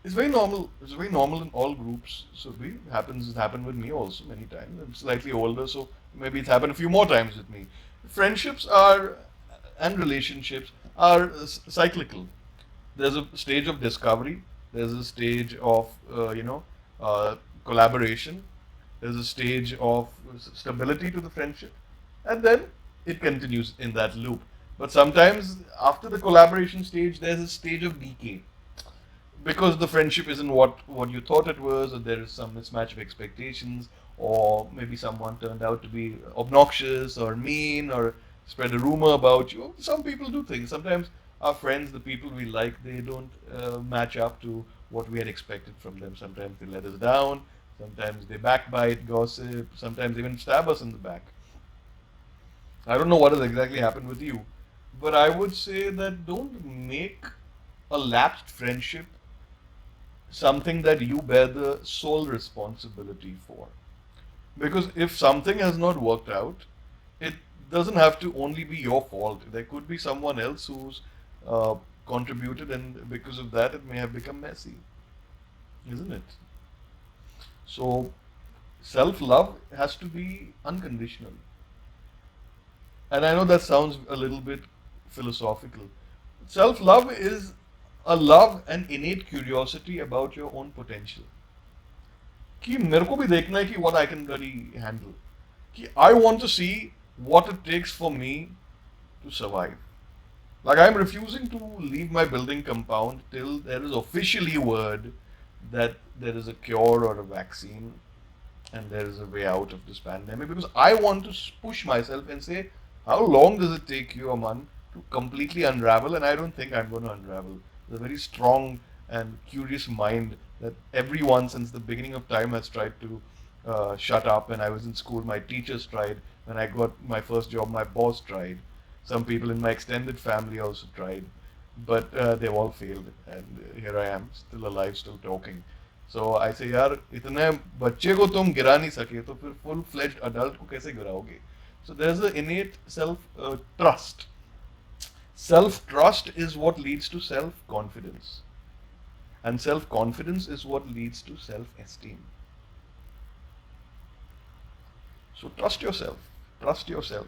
It's very normal. It's very normal in all groups. So it happens. It happened with me also many times. I'm slightly older, so maybe it's happened a few more times with me. Friendships are and relationships are cyclical. There's a stage of discovery. There's a stage of collaboration. There's a stage of stability to the friendship, and then it continues in that loop. But sometimes after the collaboration stage, there's a stage of decay because the friendship isn't what you thought it was, or there is some mismatch of expectations, or maybe someone turned out to be obnoxious or mean or spread a rumor about you. Some people do things. Sometimes our friends, the people we like, they don't match up to what we had expected from them. Sometimes they let us down. Sometimes they backbite, gossip. Sometimes even stab us in the back. I don't know what has exactly happened with you, but I would say that don't make a lapsed friendship something that you bear the sole responsibility for. Because if something has not worked out, it doesn't have to only be your fault. There could be someone else who's contributed, and because of that, it may have become messy, isn't it? So, self love has to be unconditional. And I know that sounds a little bit philosophical. Self love is a love and innate curiosity about your own potential. कि मेरे को भी देखना है कि what I can really handle. कि I want to see what it takes for me to survive. Like I'm refusing to leave my building compound till there is officially word that there is a cure or a vaccine and there is a way out of this pandemic, because I want to push myself and say, how long does it take you, Aman, to completely unravel? And I don't think I'm going to unravel. There's a very strong and curious mind that everyone since the beginning of time has tried to shut up. When I was in school, my teachers tried. When I got my first job, my boss tried. Some people in my extended family also tried. But they've all failed. And here I am, still alive, still talking. So I say, यार इतने बच्चे को तुम गिरा नहीं सके तो फिर full fledged adult को कैसे गिराओगे? So there's an innate self trust. Self trust is what leads to self confidence, and self confidence is what leads to self esteem. So trust yourself. Trust yourself.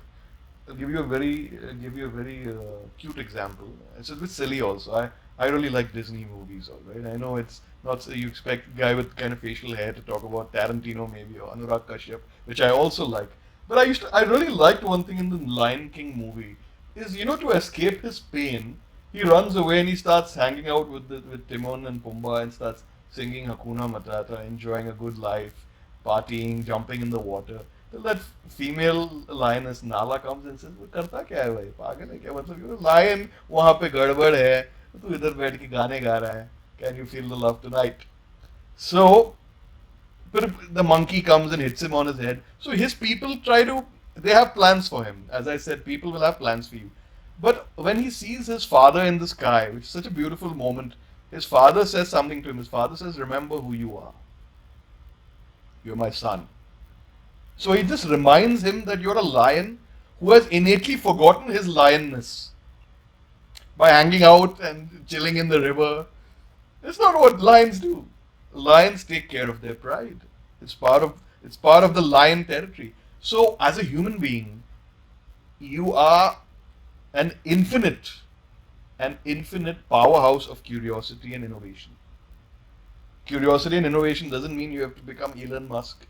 I'll give you a very cute example. It's a bit silly also. I really like Disney movies, all right. I know it's not so you expect a guy with kind of facial hair to talk about Tarantino maybe or Anurag Kashyap, which I also like. But I really liked one thing in the Lion King movie is, to escape his pain, he runs away and he starts hanging out with Timon and Pumbaa and starts singing Hakuna Matata, enjoying a good life, partying, jumping in the water. Till that female lioness Nala comes and says, "वो करता क्या है भाई? पागल है क्या? मतलब lion वहाँ पे गड़बड़ है, तू इधर बैठ के गाने गा रहा है. Can you feel the love tonight?" So, but the monkey comes and hits him on his head. So his people they have plans for him. As I said, people will have plans for you. But when he sees his father in the sky, which is such a beautiful moment, his father says something to him. His father says, "Remember who you are. You're my son." So he just reminds him that you're a lion who has innately forgotten his lionness by hanging out and chilling in the river. It's not what lions do. Lions take care of their pride. It's part of the lion territory. So as a human being, you are an infinite powerhouse of curiosity and innovation. Curiosity and innovation doesn't mean you have to become Elon Musk.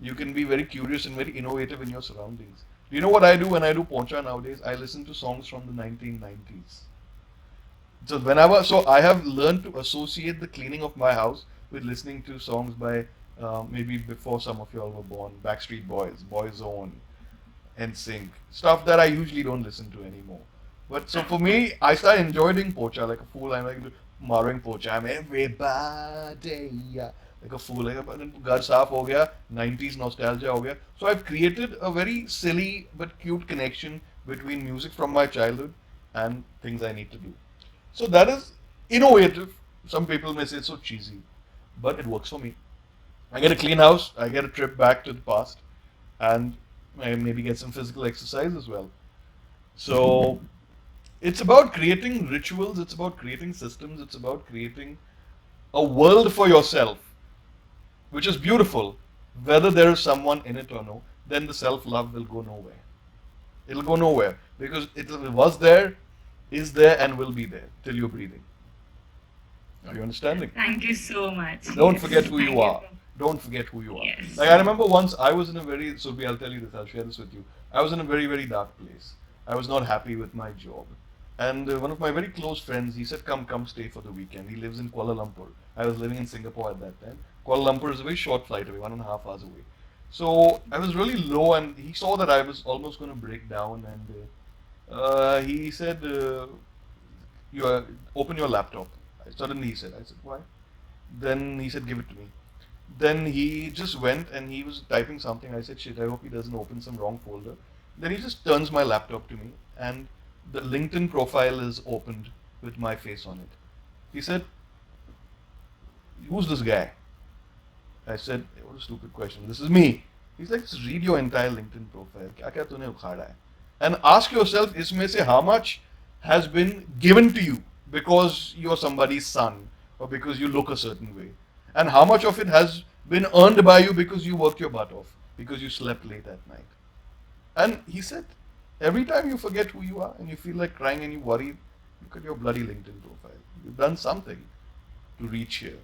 You can be very curious and very innovative in your surroundings. Do you know what I do when I do poncha nowadays? I listen to songs from the 1990s. So I have learned to associate the cleaning of my house with listening to songs by maybe before some of y'all were born, Backstreet Boys, Boyzone, NSYNC, stuff that I usually don't listen to anymore. But so for me, I started enjoying pocha like a fool. I'm like marring pocha. I'm everybody yeah, like a fool. Like घर साफ हो गया, 90s nostalgia हो गया. So I've created a very silly but cute connection between music from my childhood and things I need to do. So that is innovative. Some people may say it's so cheesy, but it works for me. I get a clean house. I get a trip back to the past, and I maybe get some physical exercise as well. So it's about creating rituals, it's about creating systems, it's about creating a world for yourself, which is beautiful. Whether there is someone in it or no, then the self love will go nowhere. It'll go nowhere because it was there, is there, and will be there till you're breathing. Are you understanding? Thank you so much. Don't Yes, forget who thank you are. so- Don't forget who you are. Yes. Like I remember once I was in a very Surbi, I'll tell you this, I'll share this with you. I was in a very, very dark place. I was not happy with my job. And one of my very close friends, he said, come stay for the weekend. He lives in Kuala Lumpur. I was living in Singapore at that time. Kuala Lumpur is a very short flight away, 1.5 hours away. So I was really low, and he saw that I was almost going to break down, and he said, open your laptop. Suddenly he said, I said, why? Then he said, give it to me. Then he just went and he was typing something. I said, shit, I hope he doesn't open some wrong folder. Then he just turns my laptop to me, and the LinkedIn profile is opened with my face on it. He said, who's this guy? I said, what a stupid question. This is me. He's like, just read your entire LinkedIn profile. क्या क्या तूने उखाड़ा है? And ask yourself, इसमें से how much has been given to you because you're somebody's son or because you look a certain way, and how much of it has been earned by you because you worked your butt off, because you slept late at night. And he said, every time you forget who you are and you feel like crying and you worry, look at your bloody LinkedIn profile. You've done something to reach here,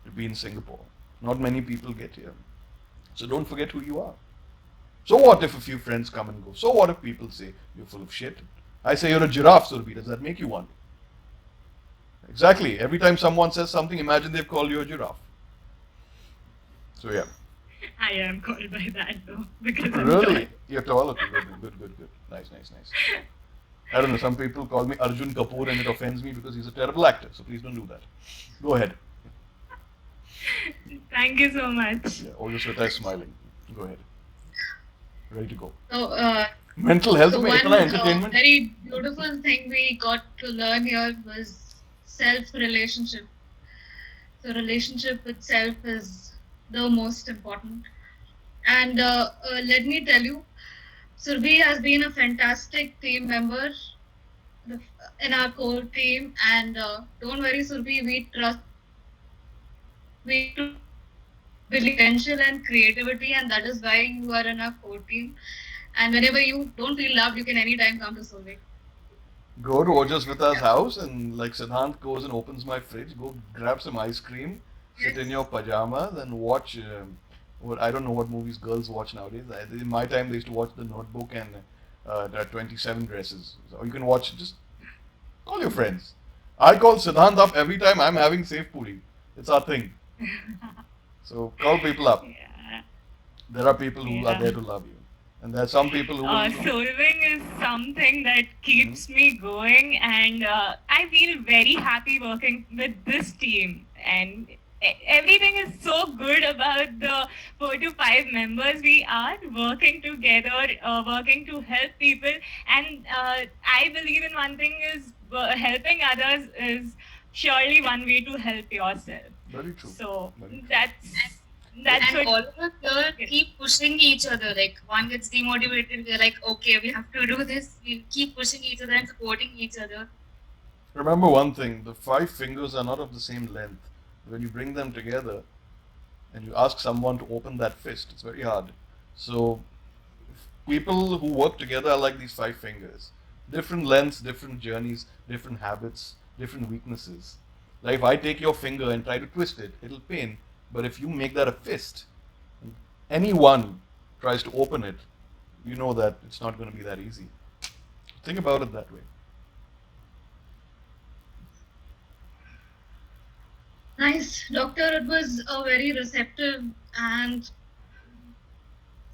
to be in Singapore. Not many people get here. So don't forget who you are. So what if a few friends come and go? So what if people say you're full of shit? I say you're a giraffe, Surbi. Does that make you one? Exactly. Every time someone says something, imagine they've called you a giraffe. So yeah. I am called by that though because I'm Really? tall. You're tall? Okay, good. Nice. I don't know, some people call me Arjun Kapoor and it offends me because he's a terrible actor. So please don't do that. Go ahead. Thank you so much. Yeah, all your Sweta is smiling. Go ahead. Ready to go. So, Mental health so mein one itna entertainment. very beautiful thing we got to learn here was self-relationship. So relationship with self is the most important. And let me tell you, Surbi has been a fantastic team member in our core team. And don't worry, Surbi, we trust we believe potential and creativity, and that is why you are in our core team. And whenever you don't feel loved, you can anytime come to SoulWing. Go to Ojasvita's house and like Siddhant goes and opens my fridge, go grab some ice cream, sit in your pajamas and watch what I don't know what movies girls watch nowadays. In my time they used to watch The Notebook and there are 27 dresses. So you can watch, just call your friends. I call Siddhant up every time I'm having safe puri. It's our thing. So call people up. Yeah. There are people who are there to love you. And there are some people who SoulWing is something that keeps me going, and I feel very happy working with this team. And everything is so good about the 4 to 5 members we are working together, working to help people. And I believe in one thing is helping others is surely one way to help yourself. very true. So Very true. that's And all what. of us here keep pushing each other. Like one gets demotivated, we're like, okay, we have to do this. We keep pushing each other and supporting each other. Remember one thing, the 5 fingers are not of the same length. When you bring them together and you ask someone to open that fist, it's very hard. So people who work together are like these 5 fingers. Different lengths, different journeys, different habits, different weaknesses. Like if I take your finger and try to twist it, it'll pain. But if you make that a fist anyone tries to open it, you know that it's not going to be that easy. Think about it that way. Nice, doctor. It was a very receptive and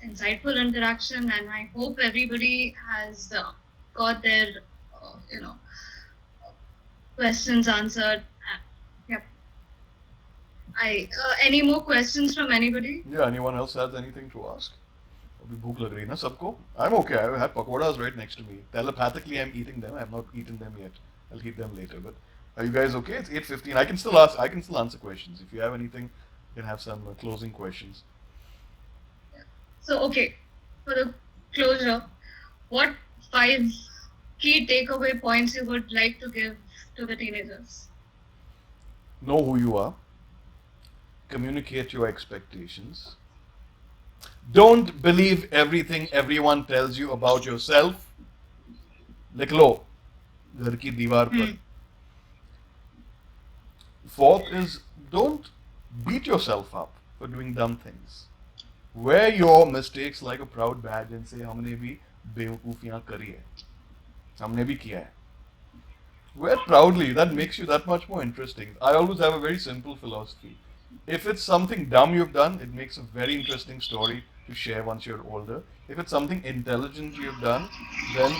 insightful interaction, and I hope everybody has got their, questions answered. Yep. Any more questions from anybody? Yeah, anyone else has anything to ask? अभी भूख लग रही है ना सबको? I'm okay. I have pakoras right next to me. Telepathically, I'm eating them. I have not eaten them yet. I'll eat them later. But are you guys okay? It's 8:15. I can still ask. I can still answer questions. If you have anything, you can have some closing questions. So, okay, for the closure, what 5 key takeaway points you would like to give to the teenagers? Know who you are. Communicate your expectations. Don't believe everything everyone tells you about yourself. लिख लो घर की दीवार पर. Fourth is, don't beat yourself up for doing dumb things. Wear your mistakes like a proud badge and say हमने भी बेवकूफियां करी है, हमने भी किया है. Wear it proudly. That makes you that much more interesting. I always have a very simple philosophy. If it's something dumb you've done, it makes a very interesting story to share once you're older. If it's something intelligent you've done, then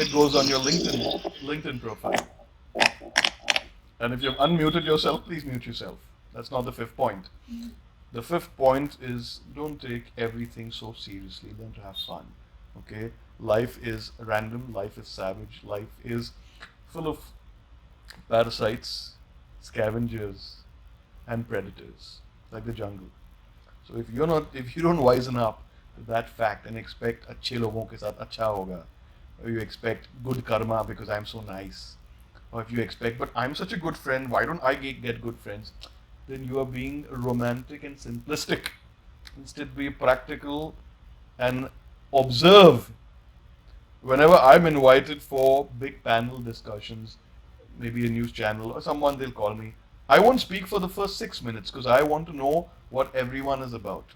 it goes on your LinkedIn profile. And if you've unmuted yourself, please mute yourself. That's not the fifth point. The fifth point is, don't take everything so seriously. Learn to have fun. Okay? Life is random. Life is savage. Life is full of parasites, scavengers, and predators, like the jungle. So if you don't wisen up to that fact and expect अच्छे लोगों के साथ अच्छा होगा, or you expect good karma because I'm so nice, or if you expect, but I'm such a good friend, why don't I get good friends? Then you are being romantic and simplistic. Instead, be practical and observe. Whenever I'm invited for big panel discussions, maybe a news channel or someone, they'll call me. I won't speak for the first 6 minutes because I want to know what everyone is about,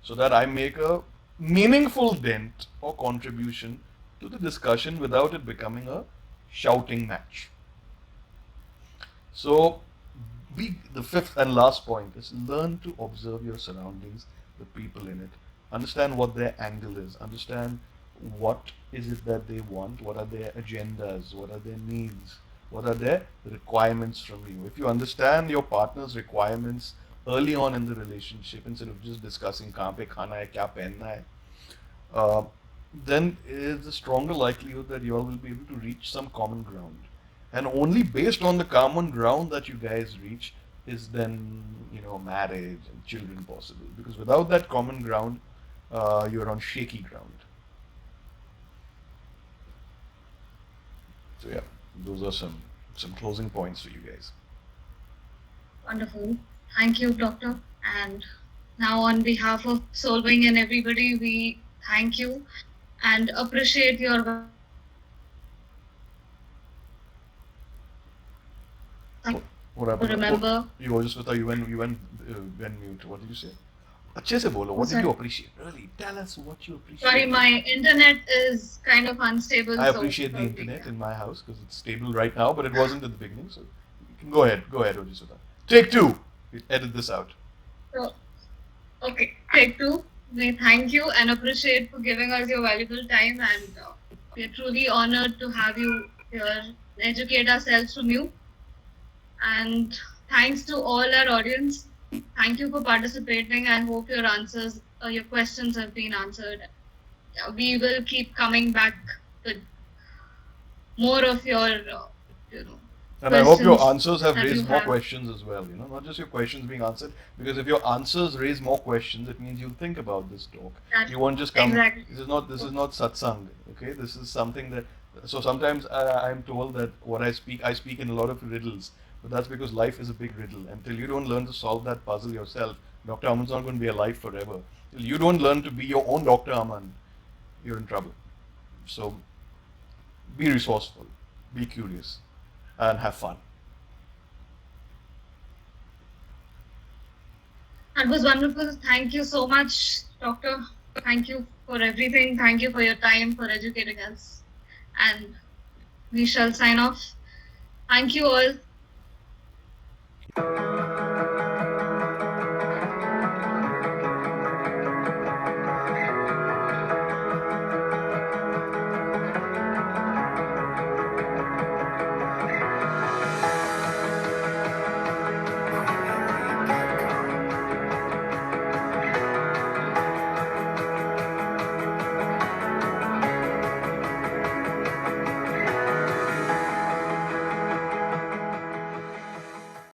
so that I make a meaningful dent or contribution to the discussion without it becoming a shouting match. So, the fifth and last point is, learn to observe your surroundings, the people in it. Understand what their angle is. Understand what is it that they want, what are their agendas, what are their needs, what are their requirements from you. If you understand your partner's requirements early on in the relationship, instead of just discussing kahan pe khana hai, kya pehenna hai, then it's a stronger likelihood that you all will be able to reach some common ground. And only based on the common ground that you guys reach is then, marriage and children possible. Because without that common ground, you're on shaky ground. So yeah, those are some closing points for you guys. Wonderful. Thank you, doctor. And now on behalf of SoulWing and everybody, we thank you and appreciate your What happened? remember. You were just you went mute. What did you say? अच्छे से बोलो. What did you appreciate? Really, tell us what you appreciate. Sorry, my internet is kind of unstable. I appreciate the internet in my house because it's stable right now, but it wasn't at the beginning. So you can go ahead, Ojisuta. Take 2. We edit this out. So, okay, take 2. We thank you and appreciate for giving us your valuable time, and we are truly honored to have you here, educate ourselves from you. And thanks to all our audience. Thank you for participating. I hope your answers, your questions have been answered. We will keep coming back with more of your, And I hope your answers have raised more questions as well. Not just your questions being answered. Because if your answers raise more questions, it means you'll think about this talk. You won't just come. Exactly. This is not satsang. Okay, this is something that. So sometimes I'm told that what I speak in a lot of riddles. But that's because life is a big riddle. Until you don't learn to solve that puzzle yourself, Dr. Aman's not going to be alive forever. Till you don't learn to be your own Dr. Aman, you're in trouble. So be resourceful, be curious, and have fun. That was wonderful. Thank you so much, Doctor. Thank you for everything. Thank you for your time, for educating us. And we shall sign off. Thank you all. Yeah.